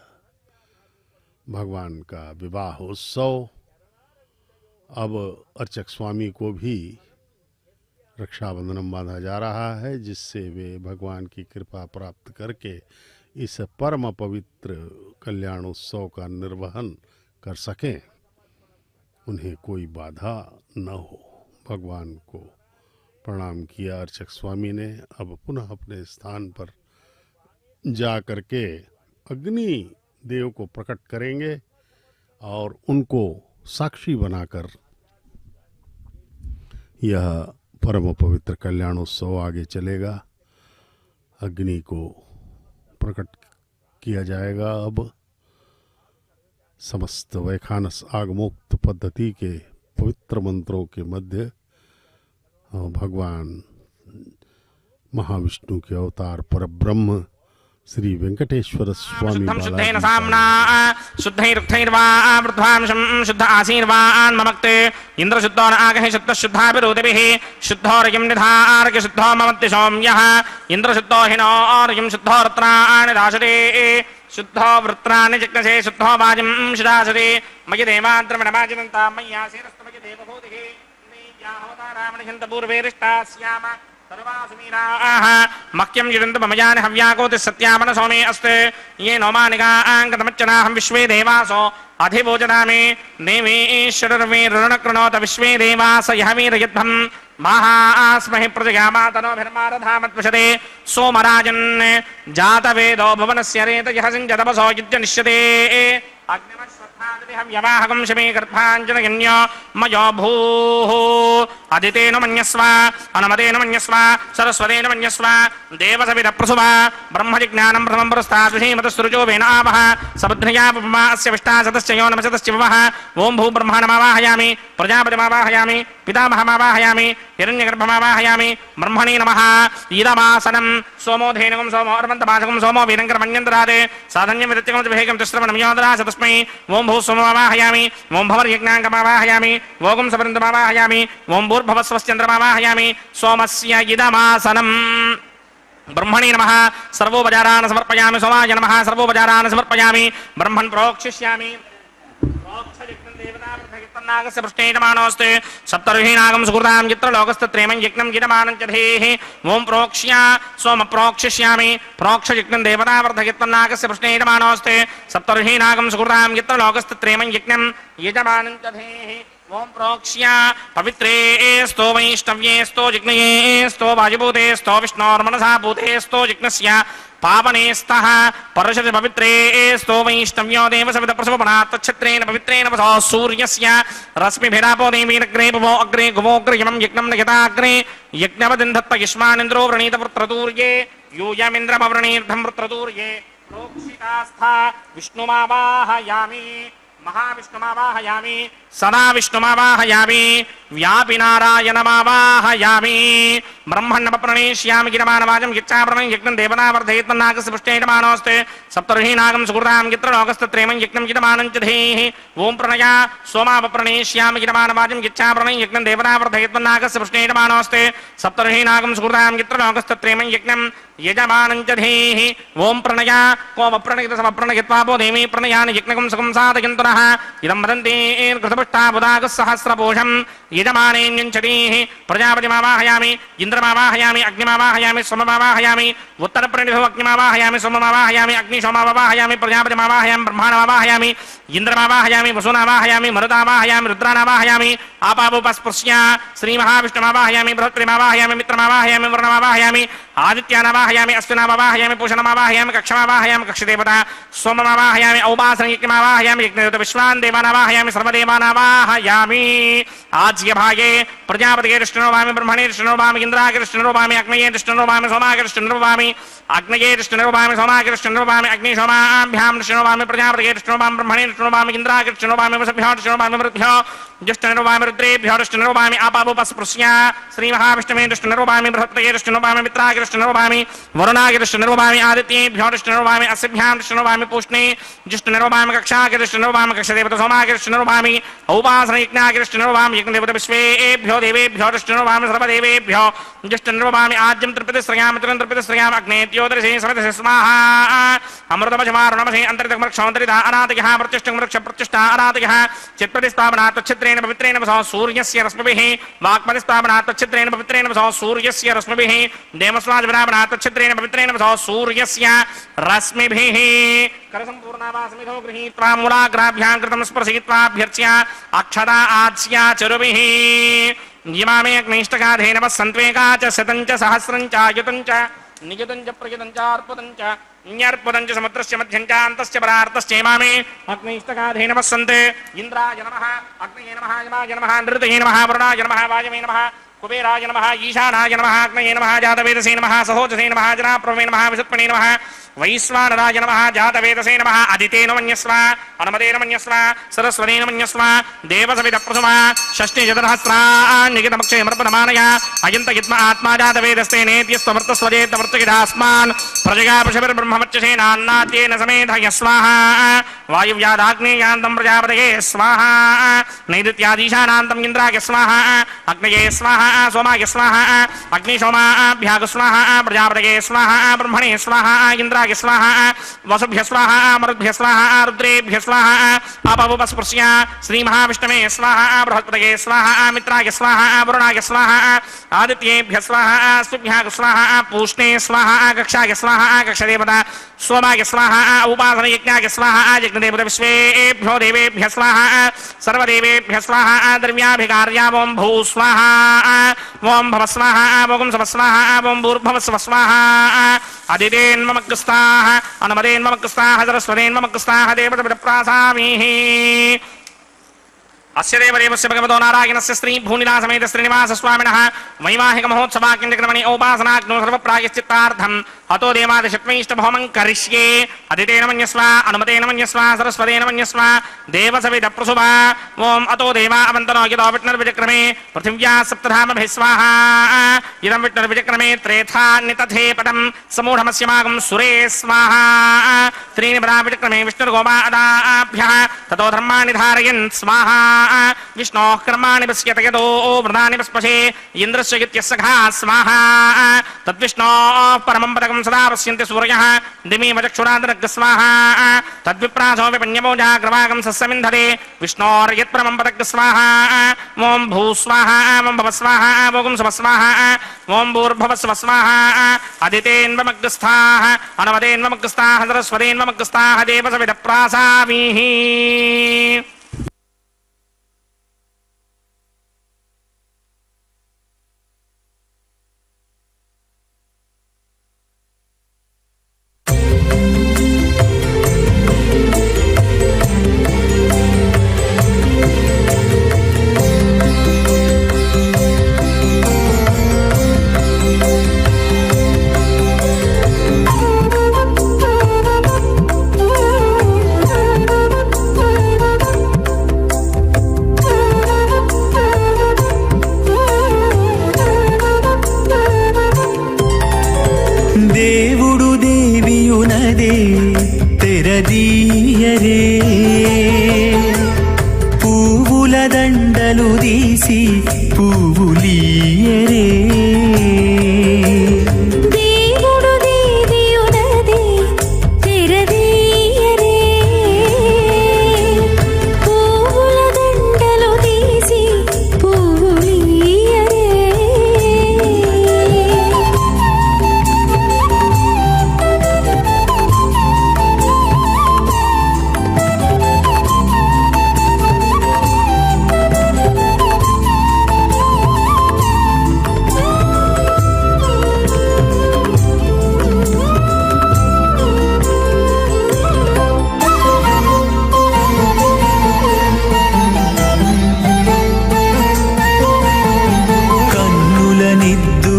[SPEAKER 2] भगवान का विवाह उत्सव। अब अर्चक स्वामी को भी रक्षाबंधन बांधा जा रहा है, जिससे वे भगवान की कृपा प्राप्त करके इस परम पवित्र कल्याण उत्सव का निर्वहन कर सकें, उन्हें कोई बाधा न हो। भगवान को प्रणाम किया अर्चक स्वामी ने। अब पुनः अपने स्थान पर जा करके अग्नि देव को प्रकट करेंगे और उनको साक्षी बनाकर यह परम पवित्र कल्याणोत्सव आगे चलेगा। अग्नि को प्रकट किया जाएगा। अब समस्त वैखानस आगमोक्त पद्धति के पवित्र मंत्रों के मध्य भगवान महाविष्णु के अवतार पर ब्रह्म श्री वेंकटेश्वर स्वामी
[SPEAKER 1] शुद्धेन साम्ना शुद्धैरुक्थैर्वावृद्ध्वांशं शुद्ध आसीर्वान् ममक्ते इंद्र शुद्धो न आगहि शुद्ध शुद्धाभिरोधिभिः शुद्धोर्यं निधार्य शुद्धो ममत्ति सौम्यः इंद्र शुद्धो हिनोर्यं शुद्धो रत्राणि दाशते शुद्धो वृत्राणि जिज्ञसे शुद्धो वाजं शिदासते मयि देवाद्रमणमाजिनन्ता मय्यासीरस्तमयि देवभूतिः पूर्वेरिष्टास्याम मह्यम युजंत ममयान हव्याकोति सत्यामन सौमे अस्ते ये नौमानिकांगतमच्चनाहं विश्वे देवासो अधिभोजनामे देवेश्वरर्वे ऋणकृणोत विश्वे देवास यह वीरयध्वं महास्महि प्रजयामातनोभिर्मारधामत्वशते सोमराजन् जातवेदो भुवनस्य रेतयः सिञ्चतपसो युज्यनिष्यते यवाहकं शमे गर्भाञ्जनयन्य मयो भूः अदितेन मन्यस्व अनुमतेन मन्यस्व सरस्वतेन मन्यस्व देवसविदप्रसुव ब्रह्मजिज्ञानं प्रथमं पुरस्ताद्विषीमतस्तुरुचो वेनावः सबध्नया पुपमा अस्य विष्टाशतश्च यो नमशतश्च वः ओं भूब्रह्माणमावाहयामि प्रजापतिमावाहयामि पितामहमावाहयामि हिरण्यगर्भमावाहयामि ब्रह्मणे नमः इदमासनं सोमो धेनुकं सोमो अर्वन्तभाषकं सोमो वीरङ्करमन्यन्तरादे साधन्यं विदत्यकं विभेकं तिस्रवणं योदरास तस्मै ओं भूस्वमावाहयामि ओं भवर्यज्ञाङ्कमावाहयामि ओगुं सबृन्दमावाहयामि ओं भूर्भवस्वश्चन्द्रमावाहयामि सोमस्य इदमासनं ब्रह्मणे नमः सर्वोपचारान् समर्पयामि सोमाय नमः सर्वोपचारान् समर्पयामि ब्रह्मन् प्रोक्षिष्यामि नागस्य पृष्ठेयमानोऽस्ते सप्तर्षीनागं सुकृतां यत्र लोकस्तत्रेमं यज्ञं गिरमानं च धेः ओं प्रोक्ष्य सोम प्रोक्षिष्यामि प्रोक्षयज्ञं देवतावर्धयत्तन्नागस्य पृष्ठेयमानोऽस्ते सप्तर्षीनागं सुकृतां यत्र लोकस्तत्रेमं यज्ञं यजमानं च धेः ओं प्रोक्ष्य पवित्रे स्तो वैष्णव्ये स्तो जिग्नये स्तो वायुभूते स्तो विष्णोर्मनसा भूते स्तो जिग्नस्य पावने स्तः परशुति पवित्रे स्तो वैष्णव्यो देवसविदप्रसवपणात् तच्छत्रेण पवित्रेण वसो सूर्यस्य रश्मिभिरापो देवीरग्रे भुवो अग्रे गुवोऽग्रयमं यज्ञं नयताग्रे यज्ञवदिन्धत्त युष्मानिन्द्रो वृणीत वृत्रतूर्ये यूयमिन्द्रमवृणीर्धं वृत्रतूर्ये प्रोक्षितास्था विष्णुमावाहयामि महाविष्णुमावाहयामि सदा विष्णुमावाहयामि व्यापिनारायणमावाहयामि ब्रह्मण्डप्रणेष्यामि गिरमानवाजं यच्चाप्रणं यज्ञं देवतावर्धयत्तन्नागस्य पृष्ठेयमानोऽस्ते सप्तर्षीनागं सुकृतां यत्र लोकस्तत्रेमं यज्ञं यजमानं च धेः ओं प्रणया सोमापप्रणेष्यामि गिरमानवाजं यच्चाप्रणं यज्ञं देवतावर्धयत्तन्नागस्य पृष्ठेयमानोऽस्ते सप्तर्षीनागं सुकृतां यत्र लोकस्तत्रेमं यज्ञं यजमानं च धेः ओं प्रणया कोमप्रणयितसमप्रणयत्वापो देवी प्रणयानि यज्ञकं सुखं साधयन्तुनः इदं वदन्ति कृतपुष्टाबुधागस्सहस्रपोषं यजमानेऽन्यञ्चतीः प्रजापतिमावाहयामि इन्द्रमावाहयामि अग्निमावाहयामि सोममावाहयामि उत्तरप्रणिधो अग्निमावाहयामि सोममावाहयामि अग्निशोमावाहयामि प्रजापतिमावाहयामि ब्रह्माणमावाहयामि ఇంద్రమావాహయామి వసునావాహయామి మరుదావాహయామి రుద్రానావాహయామి ఆపావోపస్పృశ్య శ్రీమహావిష్ణుమావాహయామి బృహత్ప్రేమావాహయామి మిత్రమావాహయామి వరుణమావాహయామి ఆదిత్యానావాహయామి అశ్వినామావాహయామి పూషణమావాహయామి కక్షమావాహయామి కక్షదేవత సోమమావాహయామి ఔపాసనయజ్ఞమావాహయామి యజ్ఞదేవత విశ్వాన్ దేవానావాహయామి సర్వదేవానావాహయామి ఆజ్యభాగే ప్రజాపతిగే దృష్టినోభామి బ్రహ్మణే దృష్టినోభామి ఇంద్రాగే దృష్టినోభామి అగ్నయే దృష్టినోభామి సోమాగే దృష్టినోభామి అగ్నయే దృష్టినోభామి సోమాగే దృష్టినోభామి అగ్ని సోమాభ్యాం దృష్టినోభామి ప్రజాపతిగే దృష్టినోభామి బ్రహ్మణే దృష్టినోభామి ఇంద్రాగే దృష్టినోభామి వసుభ్యో దృష్టినోభామి మరుద్భ్యో దృష్టినోభామి రుద్రేభ్యో దృష్టినోభామి ఆపావోపస్పృశ్య శ్రీమహావిష్ణువే దృష్టినోభామి బృహత్పతయే దృష్టినోభామి మిత్రాగే దృష్టినోభామి వరుణాగే దృష్టినోభామి ఆదిత్యేభ్యో దృష్టినోభామి అస్యభ్యాం దృష్టినోభామి పూష్ణే దృష్టినోభామి కక్షాగే దృష్టినోభామి కక్షదేవత సోమాగే దృష్టినోభామి ఔపాసనయజ్ఞాగే దృష్టినోభామి యజ్ఞదేవత విశ్వేభ్యో దేవేభ్యో దృష్టినోభామి సర్వదేవేభ్యో దృష్టినోభామి ఆద్యం త్రిపతిశ్రయామి త్రిపతిశ్రయామి అగ్నేత్యోదర్శే సమదశ స్వాహా అమృతమజమారుణమసే అంతరితమృక్షమంతరిత అనాదిగః ప్రత్యుష్టమృక్ష ప్రత్యుష్ట అనాదిగః చిత్పతిస్థాపనాత్ ఛిద్రేణ పవిత్రేణ వసో సూర్యస్య రశ్మిభిః వాక్పతిస్థాపనాత్ ఛిద్రేణ పవిత్రేణ వసో సూర్యస్య రశ్మిభిః దేవస్వాజవినాపనాత్ ఛిద్రేణ పవిత్రేణ వసో సూర్యస్య రశ్మిభిః కరసంపూర్ణావాసమిధో గృహీత్వా మూలాగ్రాభ్యాం కృతం స్పర్శయిత్వాభ్యర్చ్య అక్షదా ఆచ్య చరుభిః ఇమామే అగ్నిష్టకాధేన వసంత్వేకా చ శతం చ సహస్రం చ అయుతం చ నియుతం చ ప్రయుతం చ అర్పుతం చ న్యర్పుతం చ సముద్రస్య మధ్యం చ అంతస్య పరార్తశ్చేమామే అగ్నిష్టకాధేన వసంతే ఇంద్రాయ నమః అగ్నయే నమః యమాయ నమః నృతయే నమః వరుణాయ నమః వాయవే నమః కుబేరాయ నమః ఈశానాయ నమః అగ్నయే నమః జాతవేదసే నమః సహోజసే నమః జనాప్రమే నమః విషత్పణే నమః వైశ్వానరాయ నమః జాతవేదసే నమః అదితేన మన్యస్వ అనుమదేన మన్యస్వ సరస్వతేన మన్యస్వ దేవసవిత ప్రథమ షష్ఠిజతహస్రాన్నిగితమక్షయమర్పణమానయ అయంత యుద్మ ఆత్మా జాతవేదస్తే నేత్యస్త్వమర్తస్వజేత్తమర్తగిదాస్మాన్ ప్రజగా పృషభిర్బ్రహ్మవచ్చసేనాన్నాద్యేన సమేధయ స్వాహా వాయువ్యాదాగ్నేయాంతం ప్రజాపతయే స్వాహా నైరుత్యాదీశానాంతం ఇంద్రాయ స్వాహా అగ్నయే స్వాహా సోమాయ స్వాహా అగ్నిశోమాభ్యాగ స్వాహా ప్రజాపతయే స్వాహా బ్రహ్మణే స్వాహా ఇంద్రాయ స్వాహా వసుభ్య స్వాహా మరుద్భ్య స్వాహా రుద్రేభ్య స్వాహా ఆపవోపస్పృశ్య శ్రీమహావిష్ణవే స్వాహా బృహత్పతయే స్వాహా మిత్రాయ స్వాహా వరుణాయ స్వాహా ఆదిత్యేభ్య స్వాహా అస్తుభ్యాగ స్వాహా పూష్ణే స్వాహా కక్షాయ స్వాహా కక్షదేవత సోమాయ స్వాహా ఉపాసనయజ్ఞాయ స్వాహా యజ్ఞదేవత విశ్వేభ్యో దేవేభ్య స్వాహా సర్వదేవేభ్య స్వాహా ద్రవ్యాభికార్యా ఓం భూ స్వాహా ఓం భవ స్వాహా ఓం సవ స్వాహా ఓం భూర్భవ స్వ స్వాహా అదిదేన్మమగ్రస్తాః అనుమదేన్మమగ్రస్తాః సరస్వతేన్మమగ్రస్తాః దేవత ప్రాసామిః అస్య దేవదేవస్య భగవతో నారాయణస్య శ్రీ భూనిలాసమేత శ్రీనివాస స్వామినః వైవాహిక మహోత్సవాకించక్రమణి ఔపాసనాగ్నో సర్వప్రాయశ్చిత్తార్థం అతో దేవాదశత్వైష్టభౌమం కరిష్యే అదితేన మన్యస్వ అనుమతేన మన్యస్వ సరస్వతేన మన్యస్వ దేవసవిత ప్రసుభ ఓం అతో దేవా అవంతనో యదో విష్ణుర్విచక్రమే పృథివ్యా సప్తధామభిः స్వాహా ఇదం విష్ణుర్విచక్రమే త్రేథా నితథే పదం సమూఢమస్యమాగం సురే స్వాహా త్రీణి పదా విచక్రమే విష్ణుర్గోమాదాభ్యः తతో ధర్మాణి ధారయన్ స్వాహా విష్ణోః కర్మాణి పశ్యత యదో వృధాని పస్పశే ఇంద్రస్య యుత్యస్సఖా స్వాహా తద్విష్ణోః పరమం పదకం సదా పశ్యంతి సూర్యః దిమేవ చక్షురాదనగ్ స్వాహా తద్విప్రాసో విపన్యమోజాగ్రవాగం సస్సమింధతే విష్ణోర్యత్పరమం పదగ్ స్వాహా ఓం భూ స్వాహా ఓం భవ స్వాహా ఓం సవ స్వాహా ఓం భూర్భవ స్వ స్వాహా అదితేన్వమగ్రస్థాః అనుమతేన్వమగ్రస్థాః సరస్వతేన్వమగ్రస్థాః దేవసవిద ప్రాసామిః
[SPEAKER 3] తెరదీయరే పువ్వుల దండలు తీసి పువ్వులీయరే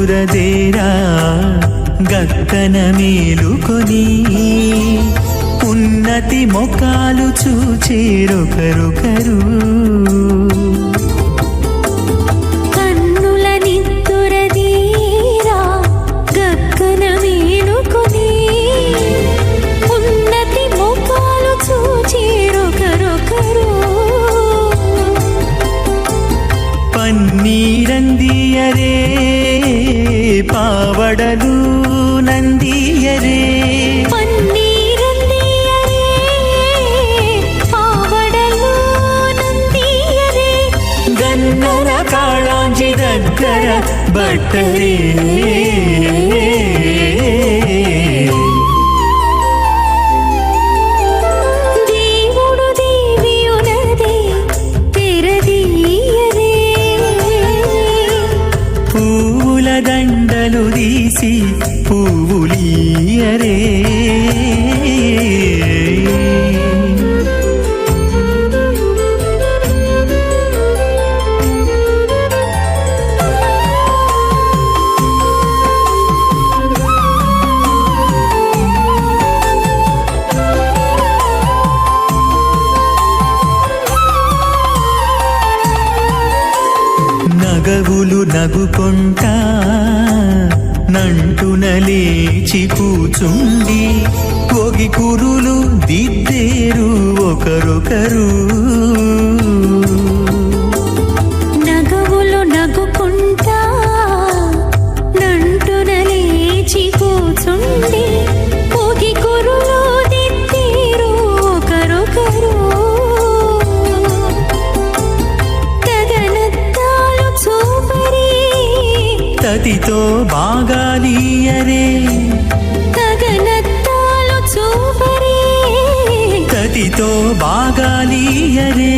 [SPEAKER 3] దూరదేరా గక్కన మేలుకొని ఉన్నతి మొకాలు చూచేరొకరొకరు
[SPEAKER 4] కన్నుల నిద్దురదీరా గక్కన మేలుకొని ఉన్నతి మొకాలు చూచేరొకరొకరు
[SPEAKER 3] పన్నీరందియరే పావడలు నందియరే
[SPEAKER 4] పన్నీరందియరే పావడలు నందియరే
[SPEAKER 3] గన్నర కాళాంజి దగ్గర బట్టరే
[SPEAKER 4] దేవుడు దేవియునదే తెరదీయరే
[SPEAKER 3] పూల దండలు తీసి పువ్వులీయరే నగవులు నగుకొంటా నంటున లేచి కూచుండి ఒగి కురులు దిద్దేరు ఒకరొకరు
[SPEAKER 4] నగవులు నగుకుంటా నంటున లేచి కూచుండి పోగి కురులు దిద్దేరు ఒకరొకరు తగనత్తాలు చూపరి
[SPEAKER 3] తతితో బాగాలీయరే
[SPEAKER 4] తగనత్తాలు చూపరి
[SPEAKER 3] తతితో బాగాలీయరే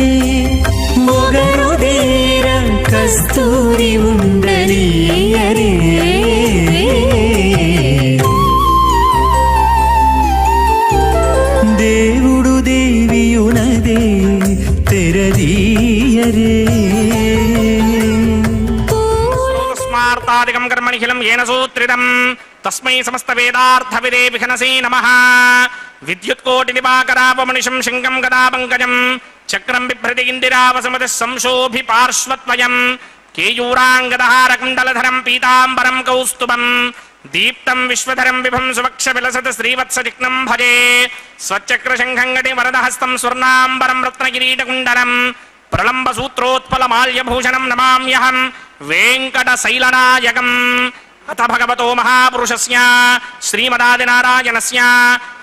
[SPEAKER 3] మొగరు దేర కస్తూరి ఉండలీయరే దేవుడు దేవియునదే తెరదీయరే
[SPEAKER 1] స్మార్తాదికం కర్మనిఖిలం ఏన సూత్రితం తస్మై సమస్త వేదార్థ విదే విఘనసే నమః విద్యుత్కోటి నిపాకరాపమనిషం శంఖం గదా పంకజం చక్రం బిభ్రతి ఇందిరావసమతి సంశోభి పార్శ్వత్వయం కేయూరాంగదహారకుండలధరం పీతాంబరం కౌస్తుభం దీప్తం విశ్వధరం విభం సువక్ష విలసత శ్రీవత్సజిగ్నం భజే స్వచక్రశంఖంగటి వరదహస్తం స్వర్ణాంబరం రత్నకిరీటకుండలం ప్రళంబ సూత్రోత్పల మాల్యభూషణం నమామ్యహం వెంకటశైలనాయకం అథ భగవతో మహాపురుషస్య శ్రీమదాదినారాయణస్య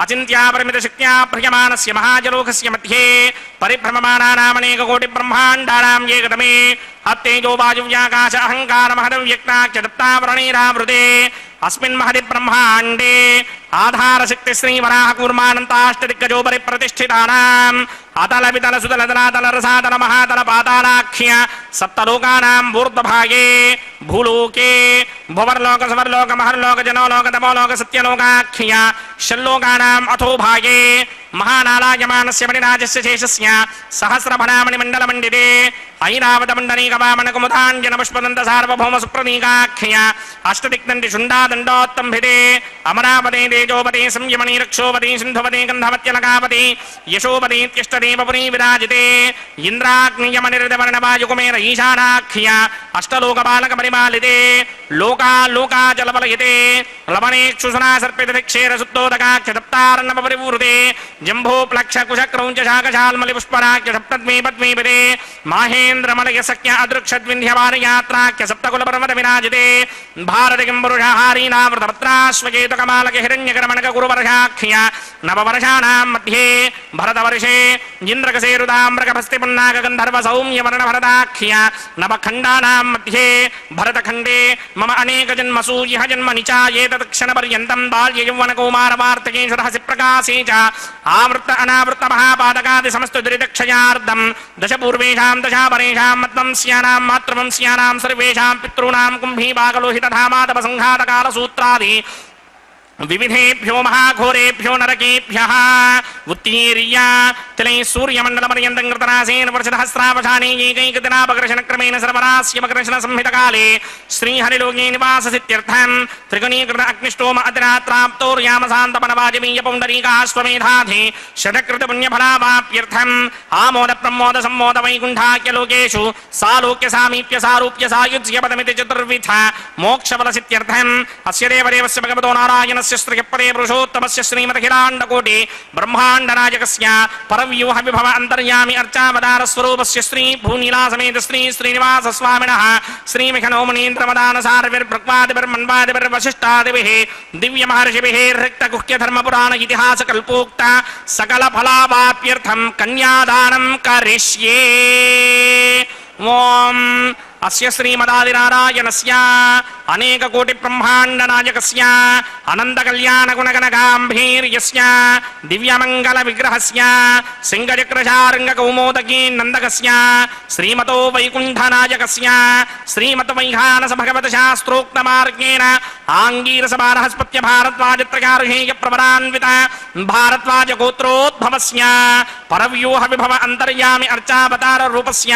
[SPEAKER 1] అచింత్యాపరిమితశక్త్యా భ్రియమానస్య మహాజలోకస్య మధ్యే పరిభ్రమమానానామనేకకోటి బ్రహ్మాండానాం ఏకతమే అత్తేజో వాయువ్యాకాశ అహంకార మహదవ్యక్తాఖ్య దత్తావరణీరావృతే అస్మిన్ మహది బ్రహ్మాండే ఆధారశక్తి శ్రీవరాహ కూర్మానంతాష్టదిగ్గజో పరిప్రతిష్ఠితానాం అతల వితల సుతల దళాతల రసాతల మహాతల పాతాళాఖ్య సప్తలోకానాం ఊర్ధ్వభాగే భూలోకే భువర్లోక సవర్లోక మహర్లోక జనోలోక తపోలోక సత్యలోకాఖ్య షల్లోకానాం అథో భాగే మహానాలాయమానస్య మణిరాజస్య శేషస్య సహస్రఫలామణి మండలమండితే ఐరావతమండనీకవామణకుముదాంజన పుష్పదంత సార్వభౌమ సుప్రనీకాఖ్య అష్టదిగ్నంది శుండాదండోత్తంభితే అమరావతే తేజోపతే సంయమనీ రక్షోపతి సింధుపతి గంధవత్యలకాపతి యశోపతీత్యష్టదేవపురీ విరాజితే ఇంద్రాగ్నియమనిర్దవర్ణవాయుకుమేర ఈశానాఖ్య అష్టలోకపాలక పరిపాలితే లోకాలోకాచలపలయతే లవణేక్షుసునా సర్పితక్షేర సుత్తోదకాఖ్య సప్తారణవ పరివృతే జంభో ప్లక్ష కుశ క్రౌంచ శాకశాల్మలి పుష్పరాఖ్య సప్తద్మీ పద్మీపదే మాహేంద్రమలయ సఖ్య అదృక్షద్వింధ్యవారయాత్రాఖ్య సప్తకుల పర్వత విరాజితే భారతికిం పురుషహారీనావృతపత్రాశ్వకేతుకమాలక హిరణ్యకరమణక గురువర్షాఖ్య నవవర్షాణాం మధ్యే భరతవర్షే ఇంద్రకసేరుదామ్రకభస్తి పున్నాక గంధర్వ సౌమ్యవర్ణ భరతాఖ్య నవఖండానాం మధ్యే భరతఖండే మమ అనేక జన్మసు ఇహ జన్మ నిచాయేతత్క్షణ పర్యంతం బాల్య యౌవన కౌమార వార్తకే సరహసి ప్రకాశే చ ఆవృత్త అనావృత్త మహాపాదకాది సమస్త దురితక్షయార్థం దశ పూర్వేషాం దశాపరేషాం మద్వంస్యానాం మాతృవంస్యానాం సర్వేషాం పితॄణాం కుంభీభాగలోహిత ధామాదప సంఘాతకాల సూత్రాది विविधेभ्यो महाघोरेभ्यो नरकेभ्यः उत्तीर्य तिलैः सूर्यमण्डलपर्यन्तं कृतनासेन वर्षसहस्रावधाने एकैकदिनापकर्षणक्रमेण सर्वरास्यपकर्षणसंहितकाले श्रीहरिलोके निवाससित्यर्थं त्रिगुणीकृत अग्निष्टोम अतिरात्राप्तोर्यामसान्तपनवाजमीयपुण्डरीकाश्वमेधाधि शतकृतपुण्यफलावाप्यर्थम् आमोदप्रमोदसम्मोदवैकुण्ठाख्यलोकेषु सालोक्य सामीप्य सारूप्य सायुज्यपदमिति चतुर्विध मोक्षफलसित्यर्थम् अस्य देवदेवस्य भगवतो नारायणस्य श्रीयपदे पुरुषोत्तमस्य श्रीमदखिलाण्डकोटि ब्रह्माण्डनायकस्य परव्यूह विभव अन्तर्यामि अर्चावतार स्वरूपस्य श्री भूनीलासमेत श्री श्रीनिवास स्वामिनः श्रीमिखनो मुनीन्द्रमदानसारविर्भक्वादिभिर्मन्वादिभिर्वशिष्टादिभिः दिव्य महर्षिभिः ऋक्तगुह्य धर्मपुराण इतिहास कल्पोक्त सकल फलावाप्यर्थं कन्यादानं करिष्ये। ओम अस्य श्रीमदादिनारायणस्य अनेक कोटि ब्रह्मांड नायकस्य अनंत कल्याण गुणगण गांभीर्यस्य दिव्यमंगल विग्रहस्य सिंहचक्रशार्ंग कौमोदकी नंदकस्य श्रीमतो वैकुंठ नायकस्य श्रीमत वैखानस भगवत शास्त्रोक्त मार्गेण आंगीरस बारहस्पत्य भारद्वाजत्रकारुहेय प्रवरान्वित भारद्वाज गोत्रोद्भवस्य परव्यूह विभव अंतर्यामि अर्चावतार रूपस्य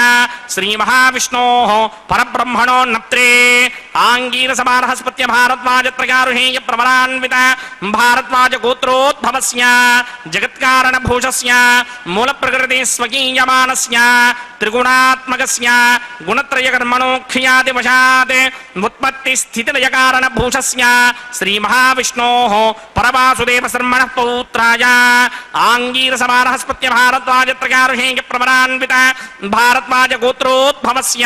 [SPEAKER 1] श्री महाविष्णोः परब्रह्मणो नप्त्रे आंगीरस बारहस्पत्य भारद्वाजत्रकारुहेय प्रवरान्वित भारद्वाज गोत्रोद्भवस्य जगत्कारण भूषस्य मूल प्रकृति स्वकीयमानस्य त्रिगुणात्मकस्य गुणत्रय कर्मणोख्यादिवशात् उत्पत्ति स्थिति लय कारण भूषस्य श्री महाविष्णोः परवासुदेव शर्मणः पौत्राय आंगीरस बारहस्पत्य भारद्वाजत्रकारुहेय प्रवरान्वित भारद्वाज गोत्रोद्भवस्य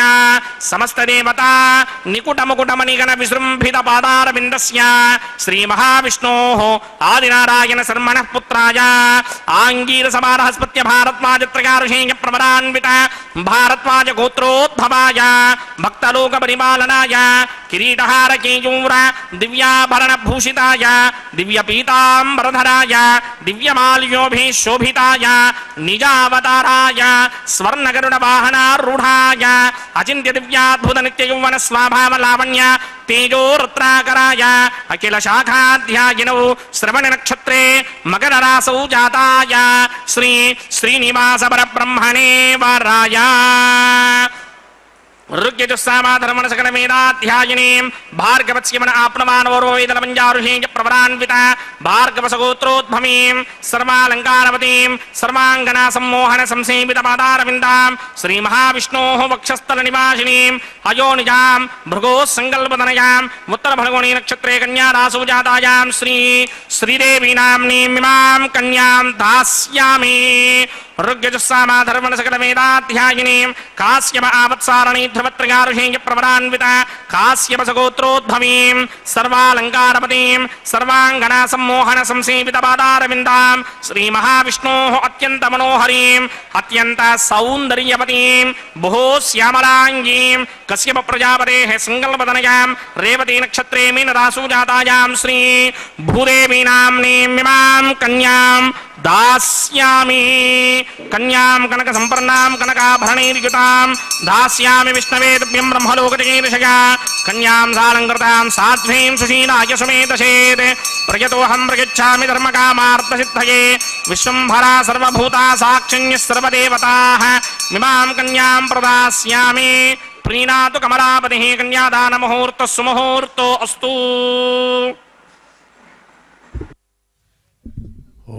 [SPEAKER 1] समस्त देवता निकुट मुकुट मणिगण विसृंभित पादारविंदस्य श्री महाविष्णोः आदिनारायण शर्मणः पुत्राय आंगीरस बारहस्पत्य भारद्वाजत्रकारुहेय प्रवरान्वित भारद्वाज गोत्रोद्भवाय भक्तलोक परिपालनाय किरीटहार केयूर दिव्याभरण भूषिताय दिव्य पीतांबरधराय दिव्यमाल्योभिः शोभिताय निजावताराय स्वर्ण गरुड वाहनारूढ़ाय अचिंत्य दिव्याद्भुत नित्य यौवन स्वाभाव लावण्य तेजो रुद्राकराय अखिल शाखाध्यायिनौ श्रवण नक्षत्रे मकर रासौ जाताय श्री श्रीनिवास परब्रह्मणे वराय ऋग्यजुस्सामाधर्मण सकल वेदाध्यायिनीं भार्गवस्यमन आपनमानवरो वेदलमञ्जारुहेय प्रवरान्वित भार्गवसगोत्रोद्भवीं सर्वालङ्कारवतीं सर्वाङ्गना सम्मोहन संसेवित पादारविन्दां श्री महाविष्णोः वक्षस्थल निवासिनीं अयोनिजां भृगोः सङ्कल्पतनयाम् उत्तरफल्गुणी नक्षत्रे कन्या रासौ जातायां श्री श्रीदेवी नाम्नीमिमां कन्यां दास्यामि ऋग्यजुस्सामाधर्मण सकल वेदाध्यायिनीं काश्यप आवत्सारणी ध्रुवत्रगारुहेय प्रवरान्वित काश्यप सगोत्रोद्भवीं सर्वालङ्कारपतीं सर्वाङ्गना सम्मोहन संसेवित पादारविन्दां श्री महाविष्णोः अत्यन्त मनोहरीं अत्यन्त सौन्दर्यवतीं बहु श्यामलाङ्गीं कश्यप प्रजापतेः सङ्कल्पतनयां रेवती नक्षत्रे मीनरासु जातायां श्री भूदेवी नाम्नीमिमां कन्यां दास्यामि कन्यां कनक संपन्नां कनकाभरणैर्युतां दास्यामि विष्णवे तुभ्यं ब्रह्मलोकजगीर्षया कन्यां सालङ्कृतां साध्वीं सुशीलाय सुमेधसेत् प्रयतोऽहं प्रयच्छामि धर्मकामार्थसिद्धये विश्वम्भरा सर्वभूता साक्षिण्यः सर्वदेवताः इमां कन्यां प्रदास्यामि प्रीणातु कमलापतिः कन्यादानमुहूर्तः सुमुहूर्तो अस्तु।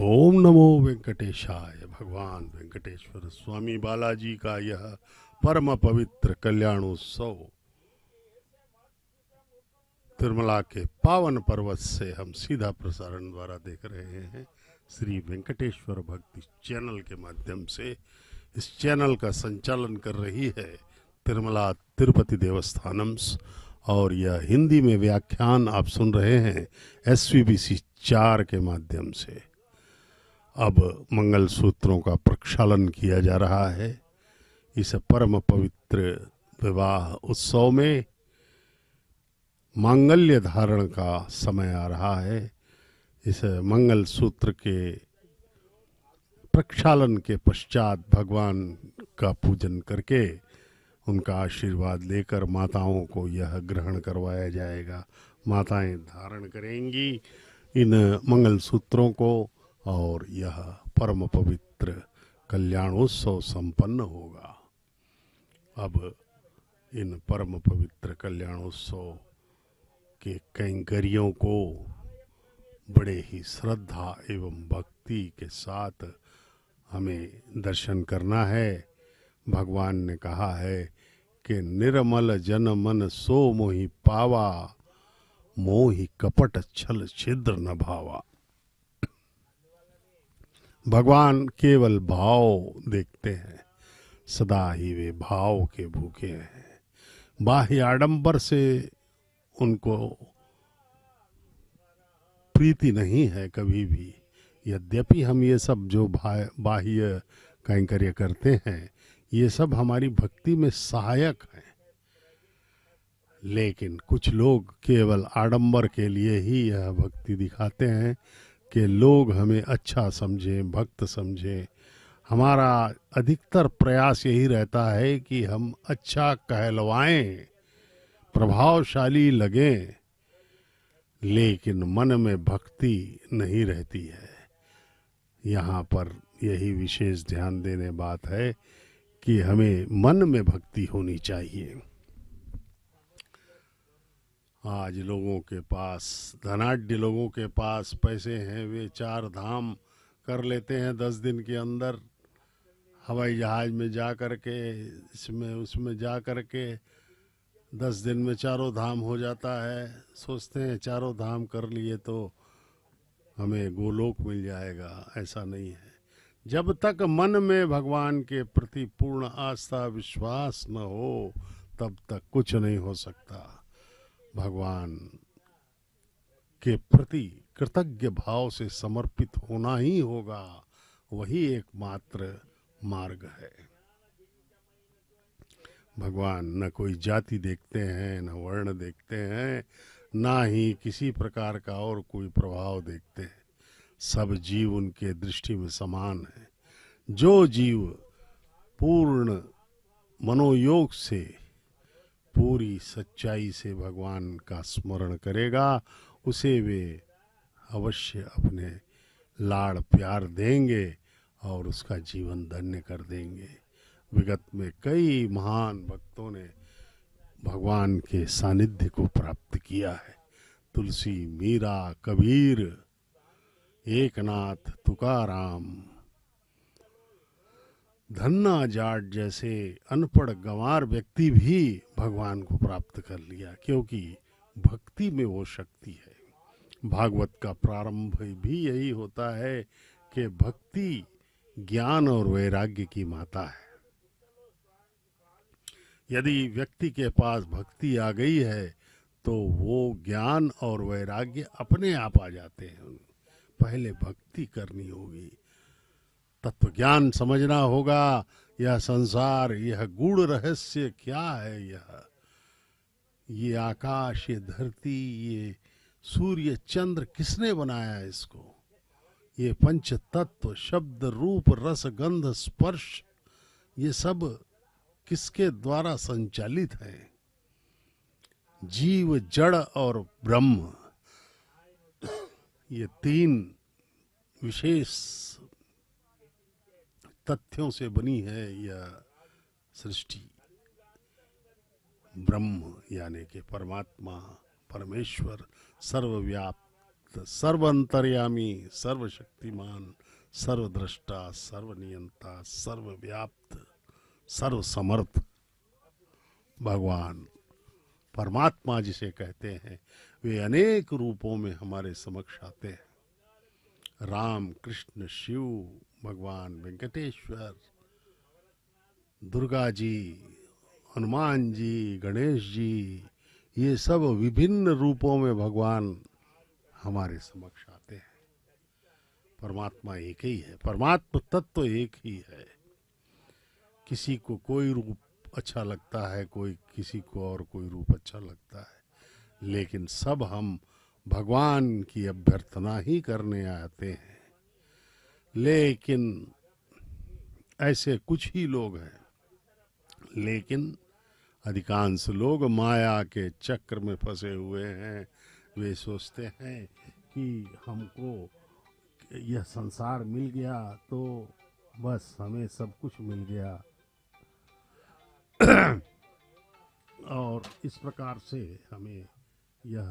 [SPEAKER 2] ओम नमो वेंकटेशाय। भगवान वेंकटेश्वर स्वामी बालाजी का यह परम पवित्र कल्याणोत्सव तिरुमला के पावन पर्वत से हम सीधा प्रसारण द्वारा देख रहे हैं श्री वेंकटेश्वर भक्ति चैनल के माध्यम से। इस चैनल का संचालन कर रही है तिरुमला तिरुपति देवस्थानम्स और यह हिंदी में व्याख्यान आप सुन रहे हैं SVBC 4 के माध्यम से। अब मंगल सूत्रों का प्रक्षालन किया जा रहा है। इस परम पवित्र विवाह उत्सव में मांगल्य धारण का समय आ रहा है। इस मंगल सूत्र के प्रक्षालन के पश्चात भगवान का पूजन करके उनका आशीर्वाद लेकर माताओं को यह ग्रहण करवाया जाएगा। माताएं धारण करेंगी इन मंगल सूत्रों को और यह परम पवित्र कल्याणोत्सव संपन्न होगा। अब इन परम पवित्र कल्याणोत्सव के कैंकरियों को बड़े ही श्रद्धा एवं भक्ति के साथ हमें दर्शन करना है। भगवान ने कहा है कि निर्मल जन मन सो मोहि पावा, मोहि कपट छल छिद्र न भावा। भगवान केवल भाव देखते हैं, सदा ही वे भाव के भूखे हैं। बाह्य आडंबर से उनको प्रीति नहीं है कभी भी। यद्यपि हम ये सब जो बाह्य कैंकर्य करते हैं ये सब हमारी भक्ति में सहायक हैं, लेकिन कुछ लोग केवल आडंबर के लिए ही यह भक्ति दिखाते हैं कि लोग हमें अच्छा समझें, भक्त समझें। हमारा अधिकतर प्रयास यही रहता है कि हम अच्छा कहलवाएं, प्रभावशाली लगें, लेकिन मन में भक्ति नहीं रहती है। यहाँ पर यही विशेष ध्यान देने बात है कि हमें मन में भक्ति होनी चाहिए। आज लोगों के पास, धनाढ्य लोगों के पास पैसे हैं, वे 4 धाम कर लेते हैं 10 दिन के अंदर। हवाई जहाज में जा कर के, इसमें उसमें जा कर के 10 दिन में 4 धाम हो जाता है। सोचते हैं 4 धाम कर लिए तो हमें गोलोक मिल जाएगा। ऐसा नहीं है। जब तक मन में भगवान के प्रति पूर्ण आस्था विश्वास न हो तब तक कुछ नहीं हो सकता। भगवान के प्रति कृतज्ञ भाव से समर्पित होना ही होगा, वही एकमात्र मार्ग है। भगवान न कोई जाति देखते हैं, न वर्ण देखते हैं, ना ही किसी प्रकार का और कोई प्रभाव देखते हैं। सब जीव उनके दृष्टि में समान है। जो जीव पूर्ण मनोयोग से, पूरी सच्चाई से भगवान का स्मरण करेगा, उसे वे अवश्य अपने लाड़ प्यार देंगे और उसका जीवन धन्य कर देंगे। विगत में कई महान भक्तों ने भगवान के सानिध्य को प्राप्त किया है। तुलसी, मीरा, कबीर, एकनाथ, तुकाराम, धन्ना जाट जैसे अनपढ़ गंवार व्यक्ति भी भगवान को प्राप्त कर लिया, क्योंकि भक्ति में वो शक्ति है। भागवत का प्रारंभ भी यही होता है कि भक्ति ज्ञान और वैराग्य की माता है। यदि व्यक्ति के पास भक्ति आ गई है तो वो ज्ञान और वैराग्य अपने आप आ जाते हैं। पहले भक्ति करनी होगी, तत्व ज्ञान समझना होगा। यह संसार, यह गूढ़ रहस्य क्या है, ये आकाश, ये धरती, ये सूर्य चंद्र किसने बनाया इसको? ये पंच तत्व, शब्द, रूप, रस, गंध, स्पर्श, ये सब किसके द्वारा संचालित है? जीव, जड़ और ब्रह्म, ये 3 विशेष तथ्यों से बनी है यह सृष्टि। ब्रह्म यानी कि परमात्मा, परमेश्वर, सर्वव्याप्त, सर्वअंतर्यामी, सर्वशक्तिमान, सर्वद्रष्टा, सर्वनियंता, सर्वव्याप्त, सर्वसमर्थ भगवान परमात्मा जिसे कहते हैं, वे अनेक रूपों में हमारे समक्ष आते हैं। राम, कृष्ण, शिव, भगवान वेंकटेश्वर, दुर्गा जी, हनुमान जी, गणेश जी, ये सब विभिन्न रूपों में भगवान हमारे समक्ष आते हैं। परमात्मा एक ही है, परमात्मा तत्व एक ही है। किसी को कोई रूप अच्छा लगता है, कोई किसी को और कोई रूप अच्छा लगता है, लेकिन सब हम भगवान की अभ्यर्थना ही करने आते हैं। लेकिन ऐसे कुछ ही लोग हैं, लेकिन अधिकांश लोग माया के चक्र में फंसे हुए हैं। वे सोचते हैं कि हमको यह संसार मिल गया तो बस हमें सब कुछ मिल गया। और इस प्रकार से हमें यह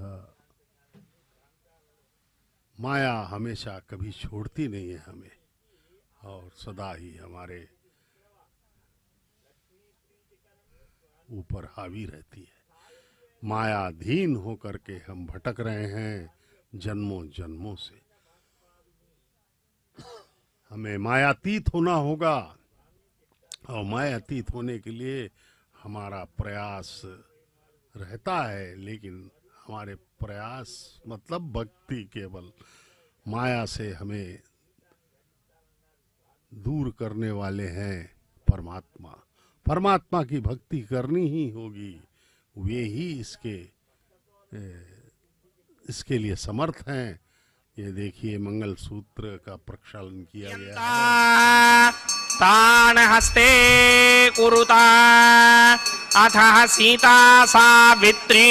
[SPEAKER 2] माया हमेशा कभी छोड़ती नहीं है हमें, और सदा ही हमारे ऊपर हावी रहती है। मायाधीन होकर के हम भटक रहे हैं जन्मों जन्मों से। हमें मायातीत होना होगा, और मायातीत होने के लिए हमारा प्रयास रहता है, लेकिन हमारे प्रयास मतलब भक्ति, केवल माया से हमें दूर करने वाले हैं परमात्मा। परमात्मा की भक्ति करनी ही होगी, वे ही इसके लिए समर्थ हैं। ये देखिए मंगल सूत्र का प्रक्षालन किया गया है।
[SPEAKER 1] तान हस्ते कुरुता अथ सीता सावित्री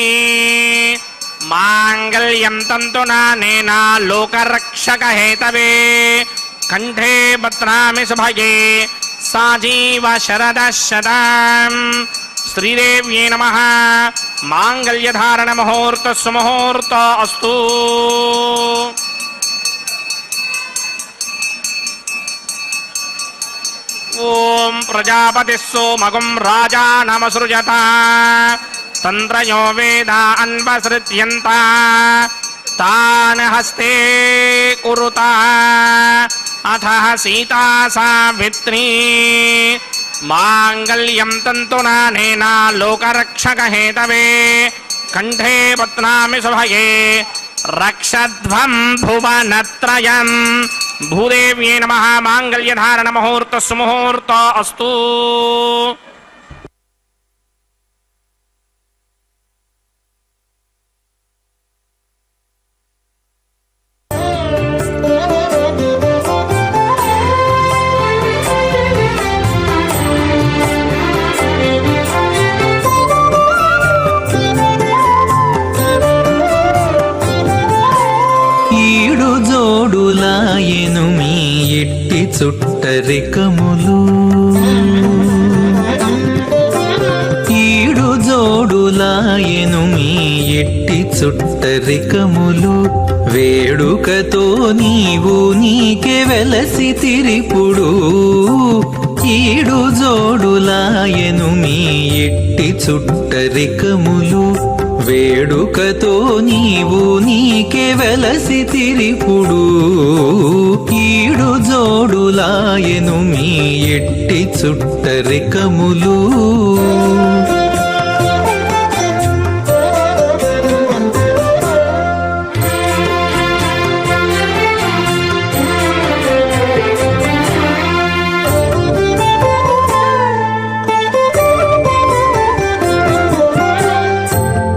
[SPEAKER 1] मांगल्यं तन्तुनानेना लोकरक्षक हेतवे कंठे बध्नामि शुभगे साजीव शरदः शतम्। श्रीदेव्यै नमः। मांगल्यधारण मुहूर्त सुमुहूर्त अस्तु। ओम प्रजापतिः सोमगुं राजानमसृजत तन्त्रयो वेदा अन्वसृज्यन्त तान् हस्ते कुरुता अथ सीता सावित्री मांगल्यं तन्तुनानेना लोकरक्षक हेतवे कंठे बध्नामि शुभगे रक्षध्वं भुवनत्रयम्। भूदेव्यै नमः। मांगल्यधारण मुहूर्त सुमुहूर्त अस्तु।
[SPEAKER 3] జోడులాయెను మీ ఎట్టి చుట్టరికములు, ఈడు జోడులాయెను మీ ఎట్టి చుట్టరికములు, వేడుకతో నీవు నీకే వెలసి తిరిపుడు. ఈడు జోడులాయెను మీ ఎట్టి చుట్టరికములు, వేడుకతో నీవు నీకే వెలసి తిరిపుడు. ఈడు జోడులాయెను మీ ఎట్టి చుట్టరికములు.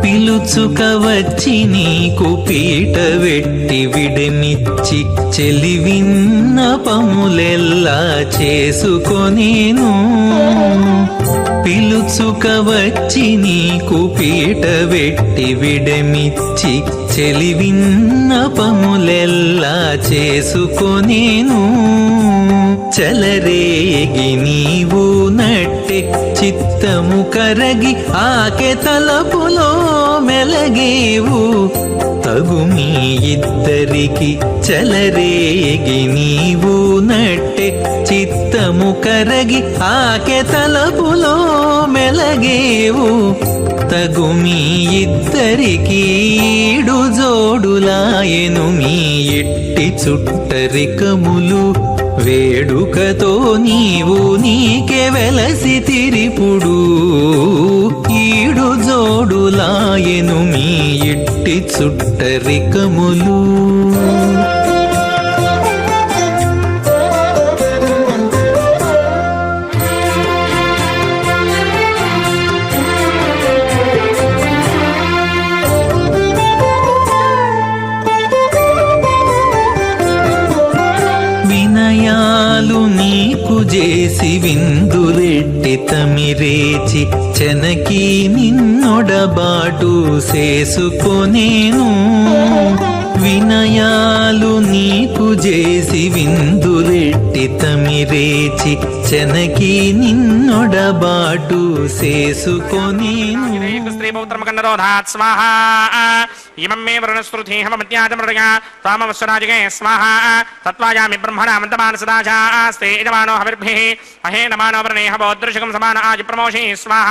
[SPEAKER 3] పిలుచుక వచ్చి నీకు పీట వెట్టి విడమిచ్చి చెలివిన్నపములెల్లా చేసుకొనేను. పిలుచుక వచ్చి నీకు పీట వెట్టి విడమిచ్చి చెలివిన్నపములెల్లా చేసుకొనేను. చలరేగి నీవు నట్టె చిత్తము కరగి ఆకె తలపులో మెలగేవు. తగు మీ ఇద్దరికి చలరేగి నీవు నట్టె చిత్తము కరగి ఆకె తలపులో మెలగేవు. తగు మీ ఇద్దరికి ఈడు జోడులాయెను మీ ఎట్టి చుట్టరికములు. వేడుకతో నీవు నీకే వెలసి తిరిపుడు. ఈడు జోడులాయెను మీ ఎట్టి చుట్టరికములు. వినయాలు నీకు చేసి విందులెట్టి తమిరేచి చెనకి నిన్నొడబాటు చేసుకొనేను. వినయాలు నీకు చేసి విందురెట్టి తమిరేచి చెనకి నిన్నొడబాటు చేసుకొని
[SPEAKER 1] స్త్రీపౌత్రమకన్నరోధాత్ స్వాహ ఇమం మే వరుణశ్రుతి హమత్యాజమృడయ తామవశ్వరాజగే స్వాహ తత్వాయామి బ్రహ్మణ మంతమానసదాచాస్తే యజమానో హవిర్భిః అహేన మానో వరుణేహ బోదృశకం సమాన ఆజి ప్రమోషి స్వాహ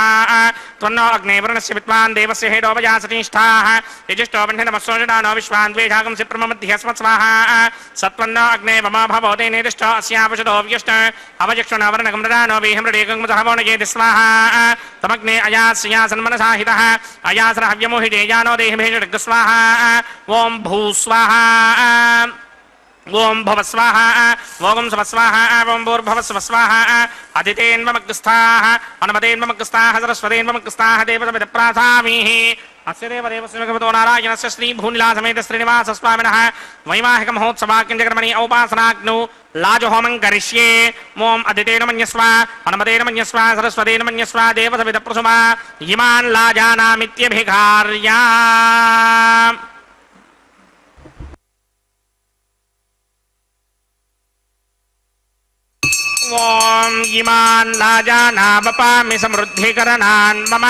[SPEAKER 1] త్వన్నో అగ్నే వరుణస్య విద్వాన్ దేవస్య హేడోపజాసతిష్ఠాః యజిష్టో బంధనమస్సోజడానో విశ్వాన్ ద్వేషాగం సిప్రమమధ్యస్మత్ స్వాహ సత్వన్నో అగ్నే వమా భవోతే నిర్దిష్టో అస్యాపశదో వ్యష్ట అవయక్షణ వర్ణకం రదానో వేహమృడేకం సహవోనయేతి స్వాహ తమగ్నే అయాస్యా సన్మనసాహితః అయాసర హవ్యమోహిజేయానో దేహభేషడ్గ స్వాహ ఓం భూ స్వాహ ఓం భవ స్వాహ ఓం స్వ స్వాహ ఓం భూర్భవ స్వ స్వాహ అదితేన్వమగ్స్థాః అనుమతేన్వమగ్స్థాః సరస్వతేన్వమగ్స్థాః దేవతమిద ప్రాసామిః అస్య దేవదేవస్య భగవతో నారాయణస్య శ్రీ భూనిలాసమేత శ్రీనివాస స్వామినః వైవాహిక మహోత్సవాక్యంజకర్మణి ఔపాసనాగ్నౌ లాజహోమం కరిష్యే ఓం అదితేన మన్యస్వ అనుమతేన మన్యస్వ సరస్వతేన మన్యస్వ దేవతమిద ప్రసుమ ఇమాన్ లాజానామిత్యభిఘార్యా ఓం ఇమాన్ లాజానామపామి సమృద్ధికరణాన్ మమ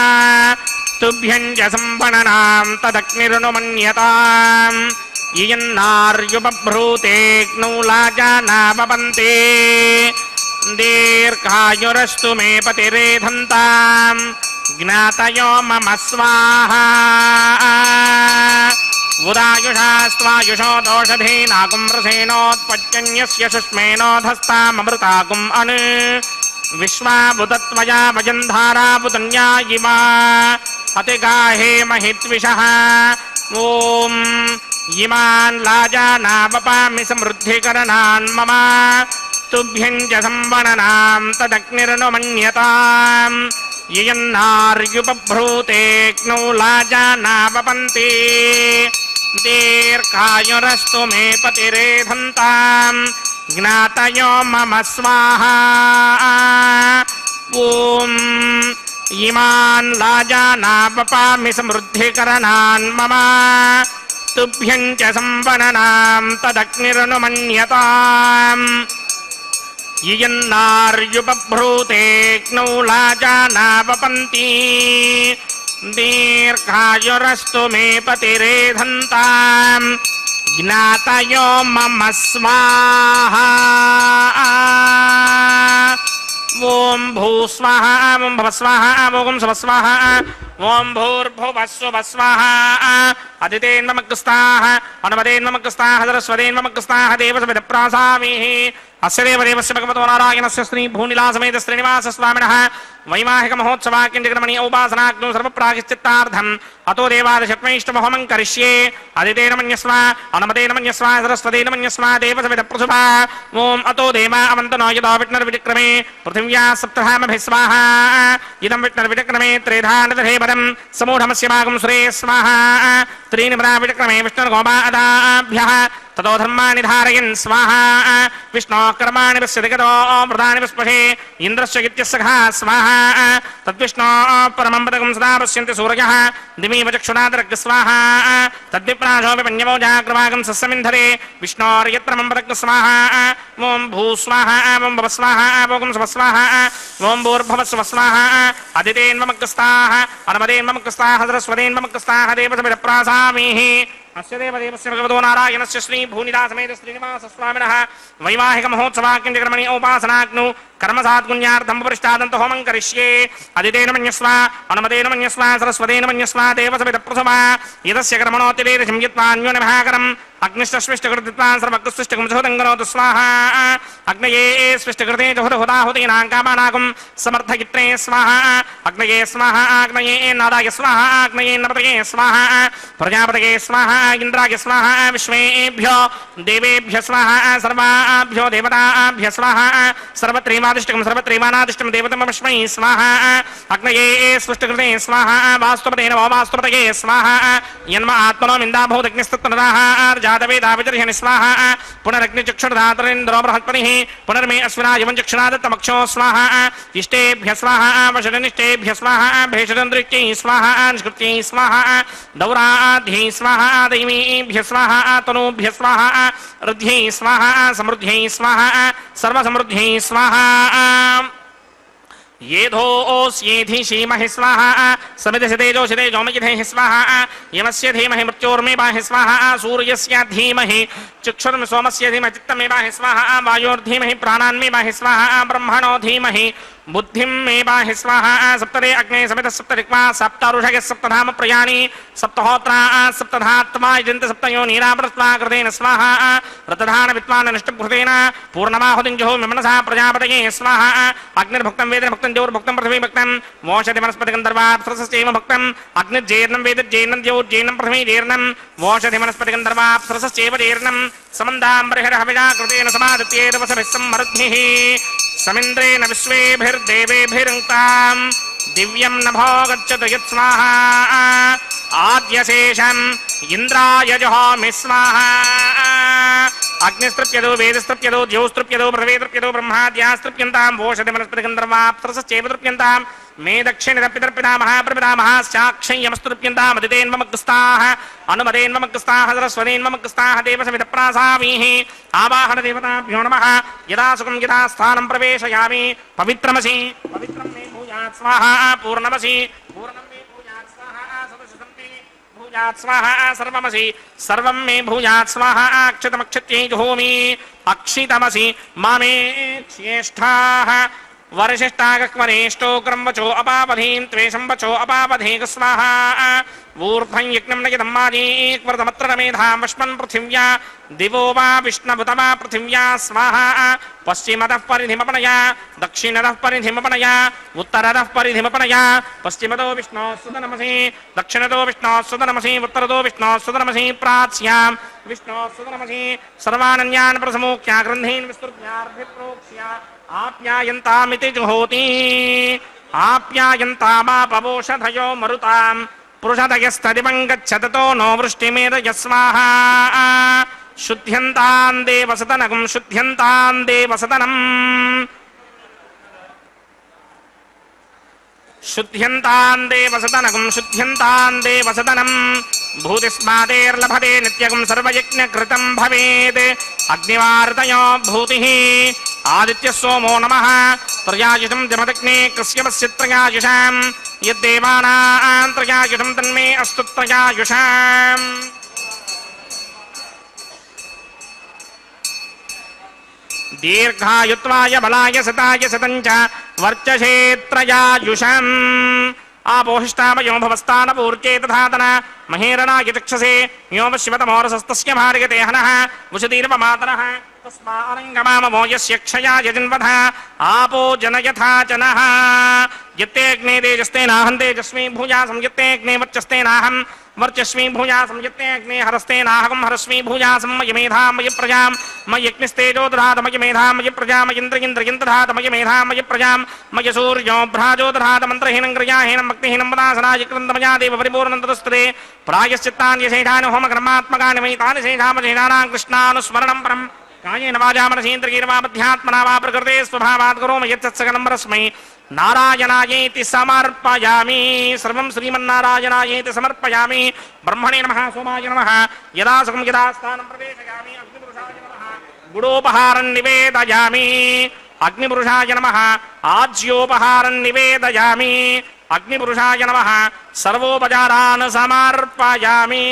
[SPEAKER 1] తుభ్యం చ సంపణనాం తదగ్నిర్నుమన్యతాం ఇయన్నార్యుపభ్రూతేగ్నౌ లాజానామపంతే దీర్ఘాయురస్తు మే పతిరేధంతాం జ్ఞాతయో మమ స్వాహా ఉదాయుషాస్వాయుషో దోషధీనాకుం రసేనోత్పత్యన్యస్య సుష్మేనోధస్తామృతాకుం అను విశ్వాబుధత్వయా వజంధారాబుధన్యా ఇమా అతిగాహే మహిత్విషః ఓం ఇమాన్ లాజానావపామి సమృద్ధికరణాన్ మమ తుభ్యం చ సంవణనాం తదగ్నిర్నుమన్యతాం యయన్నార్యుపభ్రూతేగ్నౌ లాజానావపంతే దీర్ఘాయురస్తు మే పతిరేధంతాం జ్ఞాతయో మమ స్వాహా ఓం ఇమాన్ లాజానావపామి సమృద్ధికరణాన్ మమ తుభ్యం చ సంవణనాం తదగ్నిర్నుమన్యతాం యయన్నార్యుపభ్రూతేగ్నౌ లాజానావపంతి దీర్ఘాయురస్తు మే పతిరేధంతాం జ్ఞాతయో మమ స్వాహా ఓం భూ స్వాహ ఓం భవ స్వాహ ఓం స్వ స్వాహ ఓం భూర్భువస్సువ స్వాహ అదితేన్వమగ్స్థాః అనుమతేన్వమగ్స్థాః సరస్వతేన్వమగ్స్థాః దేవసమిద ప్రాసామిః అస్య దేవదేవస్య భగవతో నారాయణస్య శ్రీ భూనిలాసమేత శ్రీనివాస స్వామినః వైవాహిక మహోత్సవాక్యంజకర్మణి ఔపాసనాగ్నౌ సర్వప్రాయశ్చిత్తార్థం అతో దేవాదశత్వైష్టమ హోమం కరిష్యే అదితేన మన్యస్వ అనుమతేన మన్యస్వ సరస్వతేన మన్యస్వ దేవసమిద ప్రసుభ ఓం అతో దేవా అవంతనో యదో విష్ణుర్విక్రమే పృథివ్యా సప్తధామభిः స్వాహ ఇదం విష్ణుర్విక్రమే త్రేధానదధే పదం సమూఢమస్య భాగం సురే స్వాహ త్రీణి పదా విక్రమే విష్ణుర్గోపాదాభ్యः ततो धर्माणि धारयन् स्वाहा विष्णोः कर्माणि पश्यति गतो प्रधानि विस्पशे इन्द्रस्य गित्यस्सखा स्वाहा तद्विष्णोः परमं पदकं सदा पश्यन्ति सूरयः दिवीव चक्षुरादरग् स्वाहा तद्विप्राशो विपन्यवो जाग्रभागं सस्यमिन्धरे विष्णोर्यत्र मम पदक् स्वाहा ओं भू स्वाहा ओं भव स्वाहा ओं स्व स्वाहा ओं भूर्भुवस्व स्वाहा अदितेन्वमग्रस्ताः अनुमतेन्वमग्रस्ताः सरस्वतेन्वमग्रस्ताः देवसमिदप्रासामिः अस्य देवदेवस्य भगवतो नारायणस्य श्री भूनिलासमेत श्रीनिवास स्वामिनः वैवाहिक महोत्सवाक्यंजकर्मणि औपासनाग्नौ कर्मसात्पुण्यार्थं परिष्टादन्त होमं करिष्ये अदितेन मन्यस्व अनुमतेन मन्यस्व सरस्वतेन मन्यस्व देवसमिद प्रसव यदस्य कर्मणोतिरेदं यत्वान्योन्यभाकरम् अग्निष्टस्विष्टकृत्वान् सर्वकृष्टकं सुहृदङ्गनोतु स्वाहा अग्नये स्विष्टकृते जुहुदहुदाहुतीनां कामानाकुं समर्थयित्रे स्वाहा अग्नये स्वाहा अग्नये नादाय स्वाहा अग्नये नपतये स्वाहा प्रजापतये स्वाहा इंद्राय स्वाहा विश्वेभ्यो देवेभ्यो स्वाहा सर्वाभ्यो देवताभ्यो स्वाहा सर्वत्रैवादिष्टकं सर्वत्रैवानादिष्टं देवतमस्मै स्वाहा अग्नये सृष्टिकृते स्वाहा वास्तुपते नमो वास्तुपतये स्वाहा यन्म आत्मनो मिन्दाभूतग्निस्तत्तनराः जातवेदावितर्ह्यनि स्वाहा पुनरग्निचक्षुर्धातरेन्द्रो बृहत्पतिः पुनर्मे अश्विनायवञ्चक्षुरादत्तमक्षो स्वाहा इष्टेभ्य स्वाहा वशरनिष्टेभ्य स्वाहा भेषजन्द्रिक्यै स्वाहा निष्कृत्यै स्वाहा दौराध्यै स्वाहा दैवीभ्य स्वाहा तनूभ्य स्वाहा रुद्ध्यै स्वाहा समृद्ध्यै स्वाहा सर्वसमृद्ध्यै स्वाहा येधोऽस्येधि श्रीमहि स्वाहा समिधसितेजोषि तेजोमयिधेः स्वाहा यमस्य धीमहि मृत्योर्मेवाहि स्वाहा सूर्यस्य धीमहि चक्षुर्म सोमस्य धीमहि चित्तमेवाहि स्वाहा वायोर्धीमहि प्राणान्मेवाहि स्वाहा ब्रह्मणो धीमहि बुद्धिं मेवाहि स्वाहा सप्तदे अग्ने समितः सप्तदिक्वा सप्तऋषयः सप्तधाम प्रयाणि सप्तहोत्रा सप्तधात्मा यजन्त सप्तयो नीरावृत्वा कृतेन स्वाहा रतधान विद्वान् निष्ठभृतेन पूर्णमाहुतिं जुहोमि मनसा प्रजापतये स्वाहा अग्निर्भुक्तं वेदेन भुक्तं ज्योर्भुक्तं पृथ्वी भुक्तं वोषधि वनस्पतिगन्धर्वाप्सरसश्चैव भुक्तं अग्निर्जेर्णं वेदज्जेर्णं ज्योर्जेर्णं पृथ्वी जेर्णं वोषधि वनस्पतिगन्धर्वाप्सरसश्चैव जेर्णं समन्दाम्बरिहरहविजा कृतेन समादित्येरवसभिः सम्मरुद्भिः समिन्द्रेण विश्वेभिर्देवेभिरुक्ताम् दिव्यं नभो गच्छतु यत्स्वाहा आद्यशेषम् इन्द्राय जुहोमि स्वाहा अग्निस्तृप्यदो वेदस्तृप्यदो द्यौस्तृप्यदो पृथिवीतृप्यदो ब्रह्माद्यास्तृप्यन्ताम् वोषधि वनस्पतिगन्धर्वाप्सरसश्चैव तृप्यन्ताम् मे दक्षिणपितर्पिता महाप्रपिता महाश्चाक्षय्यमस्तृप्यन्ताम् अदितेन्वमग्रस्ताः अनुमदेन्वमग्रस्ताः सरस्वतीन्वमग्रस्ताः देवसमितप्रासामीः आवाहन देवताभ्यो नमः यदा सुखं यदा स्थानं प्रवेशयामि पवित्रमसि पवित्रं मे भूयात् स्वाहा पूर्णमसि पूर्णं मे भूयात् स्वाहा सदसं मे भूयात् स्वाहा सर्वमसि सर्वं मे भूयात् स्वाहा अक्षतमक्षत्यै जुहोमि अक्षितमसि मामे ज्येष्ठाः वरशिष्टागक्वरेष्टो क्रमवचो अपावधीन् त्वेषं वचो अपावधेक स्वाहा ऊर्ध्वं यज्ञं नयदं माजीक्वर्तमत्र मेधां वश्मन् पृथिव्या दिवो वा विष्णुभुतमा पृथिव्या स्वाहा पश्चिमतः परिधिमपनया दक्षिणतः परिधिमपनया उत्तरतः परिधिमपनया पश्चिमतो विष्णोः सुतनमसि दक्षिणतो विष्णोः सुतनमसि उत्तरतो विष्णोः सुतनमसि प्राच्यां विष्णोः सुतनमसि सर्वानन्यान् प्रसमोक्ष्या ग्रन्थीन् विस्तृत्यार्भिप्रोक्ष्या आप्यायन्तामिति जुहोति आप्यायन्तामापवोषधयो मरुताम् पुरुषधयस्तदिवं गच्छततो नो वृष्टिमेधय स्वाहा शुद्ध्यन्तान् देवसदनगं शुद्ध्यन्तान् देवसदनम् शुद्ध्यन्तान् देवसदनगं शुद्ध्यन्तान् देवसदनम् भूतिस्मादेर्लभते नित्यगं सर्वयज्ञकृतं भवेत् अग्निवार्तयो भूतिः आदित्य सोमो नमः त्रयायुषं जमदग्ने कस्यपस्य त्रयायुषाम् यद्देवानां त्रयायुषं तन्मे अस्तु त्रयायुषाम् दीर्घायुत्वाय बलाय सताय सतञ्च वर्चसे त्रयायुषम् आपोहिष्टामयो भवस्तानपूर्जे तथातन महेरणाय चक्षसे व्योमशिवतमोरसस्तस्य भार्यते हनः वसुदीर्वमातरः तस्मारङ्गमामो यस्य क्षयाय जन्वधः आपो जनयथा जनः यत्ते अग्ने तेजस्तेनाहं तेजस्वी भूयासं यत्ते अग्ने वर्चस्तेनाहं वर्चस्वी भूयासं यत्ते अग्ने हरस्तेनाहं हरस्वी भूयासं मयि मेधां मयि प्रजां मय्यग्निस्तेजो दधात मयि मेधां मयि प्रजां मयिन्द्रगिन्द्रगिन् दधात मयि मेधां मयि प्रजां मयि सूर्यो भ्राजो दधात मन्त्रहीनं क्रियाहीनं भक्तिहीनं वदासनाय कृतमया देव परिपूर्णं तदस्तुते प्रायश्चित्तानि यशेषानि होमकर्मात्मकानि मयि तानि शेषामशेषाणां कृष्णानुस्मरणं परम् कायेन वाचा मनसेन्द्रियेण वा बुद्ध्यात्मना वा प्रकृते स्वभावात् करोमि यत्सत्सकलं परस्मै नारायणायेति समर्पयामि सर्वं श्रीमन्नारायणायेति समर्पयामि ब्रह्मणे नमः सोमाय नमः यदा सुखं यदा स्थानं प्रवेशयामि अग्निपुरुषाय नमः गुडोपहारं निवेदयामि अग्निपुरुषाय नमः आज्योपहारं निवेदयामि अग्निपुरुषाय नमः सर्वोपचारान् समर्पयामि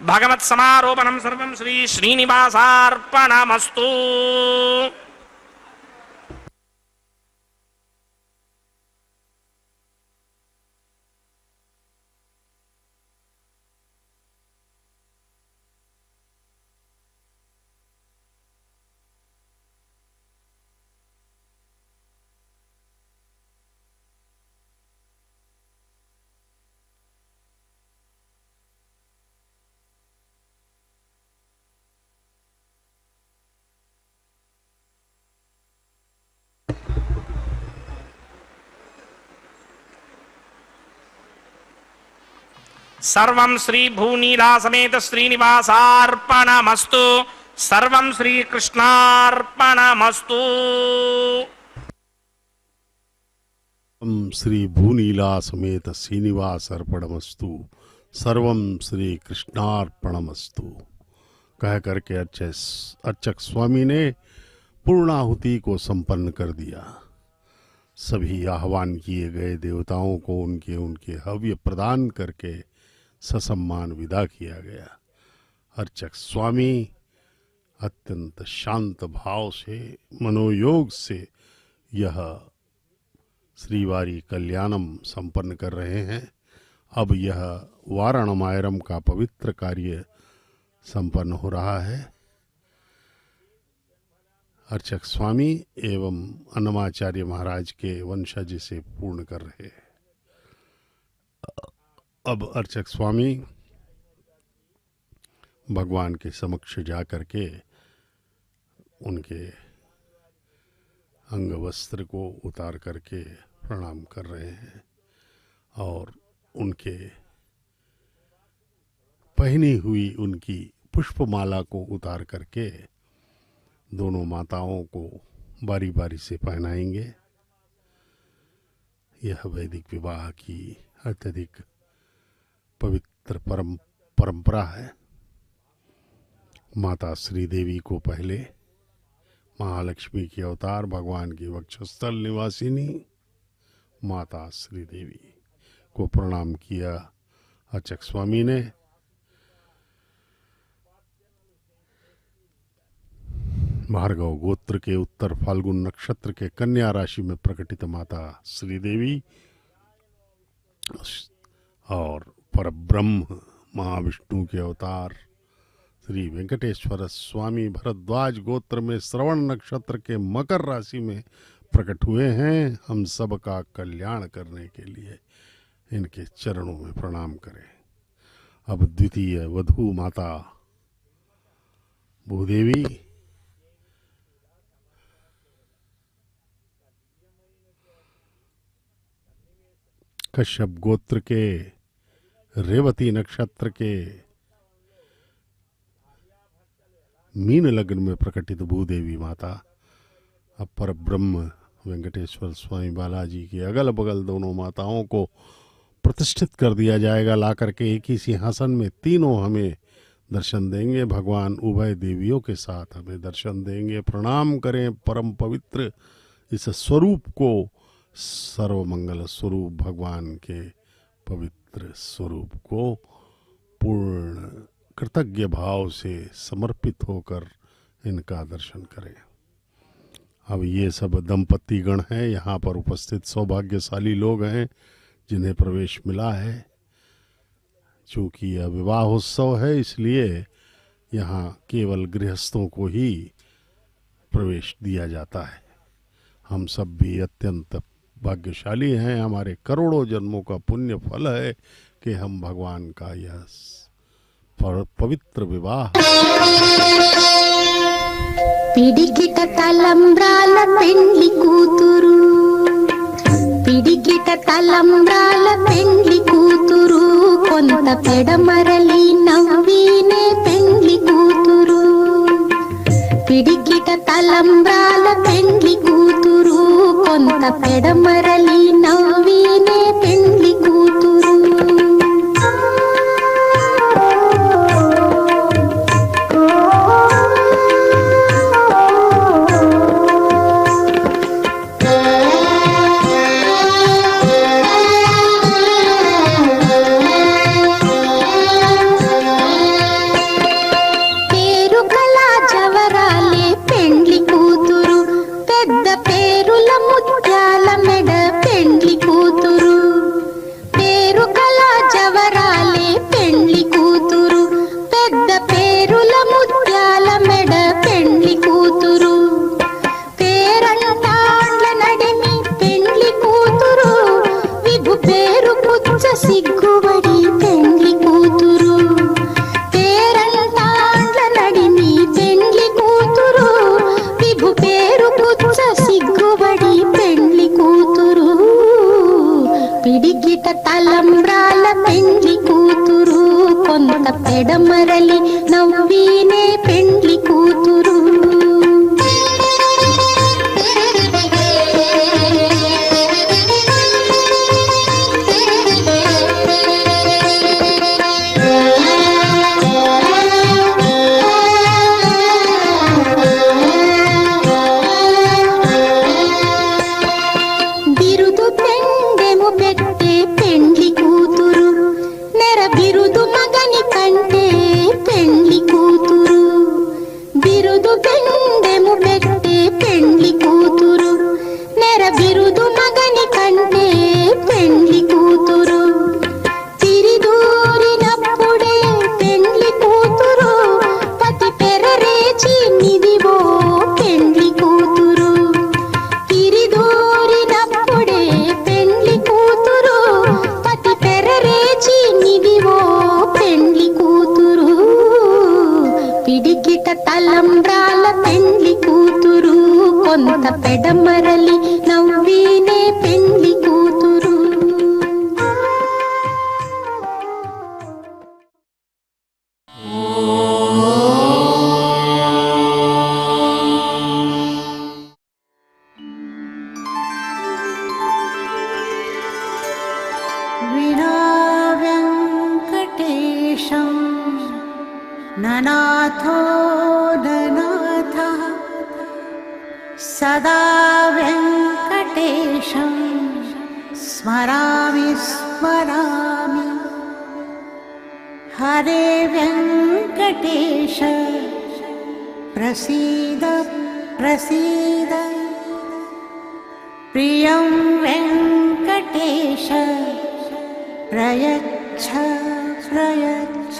[SPEAKER 1] भगवत्समारोपणं सर्वं श्री श्रीनिवासार्पणमस्तु। सर्वं श्री भूनीला समेत श्रीनिवासार्पणमस्तु। सर्वं श्री कृष्णार्पणमस्तु।
[SPEAKER 2] श्री भूनीला समेत श्रीनिवास अर्पणमस्तु। सर्वम श्री कृष्णार्पणमस्तु कह करके अर्चक स्वामी ने पूर्णाहुति को संपन्न कर दिया। सभी आह्वान किए गए देवताओं को उनके उनके हव्य प्रदान करके ससम्मान विदा किया गया। अर्चक स्वामी अत्यंत शांत भाव से मनोयोग से यह श्रीवारी कल्याणम संपन्न कर रहे हैं। अब यह वारणमायरम का पवित्र कार्य संपन्न हो रहा है। अर्चक स्वामी एवं अन्नमाचार्य महाराज के वंशज से पूर्ण कर रहे हैं। अब अर्चक स्वामी भगवान के समक्ष जा करके उनके अंग वस्त्र को उतार करके प्रणाम कर रहे हैं और उनके पहनी हुई उनकी पुष्पमाला को उतार करके दोनों माताओं को बारी बारी से पहनाएंगे। यह वैदिक विवाह की अत्यधिक पवित्र परंपरा है। माता श्री देवी को पहले महालक्ष्मी के अवतार भगवान की वक्षस्थल निवासिनी माता श्री देवी को प्रणाम किया अर्चक स्वामी ने। भार्गव गोत्र के उत्तर फाल्गुन नक्षत्र के कन्या राशि में प्रकटित माता श्री देवी और परब्रह्म महाविष्णु के अवतार श्री वेंकटेश्वर स्वामी भरद्वाज गोत्र में श्रवण नक्षत्र के मकर राशि में प्रकट हुए हैं। हम सब का कल्याण करने के लिए इनके चरणों में प्रणाम करें। अब द्वितीय वधू माता भूदेवी कश्यप गोत्र के रेवती नक्षत्र के मीन लग्न में प्रकटित भूदेवी माता अब पर ब्रह्म वेंकटेश्वर स्वामी बालाजी के अगल बगल दोनों माताओं को प्रतिष्ठित कर दिया जाएगा। ला करके एक ही सिंहासन में तीनों हमें दर्शन देंगे। भगवान उभय देवियों के साथ हमें दर्शन देंगे। प्रणाम करें परम पवित्र इस स्वरूप को, सर्वमंगल स्वरूप भगवान के पवित्र स्वरूप को पूर्ण कृतज्ञ भाव से समर्पित होकर इनका दर्शन करें। अब ये सब दंपति गण हैं, यहाँ पर उपस्थित सौभाग्यशाली लोग हैं जिन्हें प्रवेश मिला है। चूँकि यह विवाहोत्सव है इसलिए यहाँ केवल गृहस्थों को ही प्रवेश दिया जाता है। हम सब भी अत्यंत भाग्यशाली हैं। हमारे करोड़ों जन्मों का पुण्य फल है कि हम भगवान का यह पवित्र विवाह
[SPEAKER 4] పిడికిట తలంబ్రాల పెండ్లి కూతురు పిడికిట తలంబ్రాల పెండ్లి కూతురు కొంత పెడమరలి నవ్వినే పెండ్లి కూతురు పిడికిట తలంబ్రాల పెండ్లి కూతురు కొంత పెడమరలి నవ్వినే పెండ్లి కూతురు పెండ్లి పిడికిట తలంబ్రాల పెండ్లి కూతురు కొంత పెడమరలి నవ్వీనే పెండ్లి కూతురు బిరుదు పెండెము పెట్టే పెండ్లి కూతురు నెర బిరుదు మగని కంటే పెండ్లి కూతురు బిరుదు పెండెము పెట్టే పెండ్లి కూతురు నెర బిరుదు మగని కంటే పెండ్లి కూతురు తిరిదూరినప్పుడే పెండ్లి కూతురు పతి పెరరేచి నిదివో పెండ్లి కూతురు తిరిదూరినప్పుడే పెండ్లి కూతురు పతి పెరరేచి నిదివో పెండ్లి కూతురు పిడికిట తలంబ్రాల పెండ్లి కూతురు కొంత పెడమరలి నవ్వీనే పెండ్లి కూతురు
[SPEAKER 5] विना वेङ्कटेशं ननाथो ननाथः सदा वेङ्कटेशं स्मरामि स्मरामि हरे वेङ्कटेश प्रसीद प्रसीद प्रियं वेङ्कटेश प्रयच्छ प्रयच्छ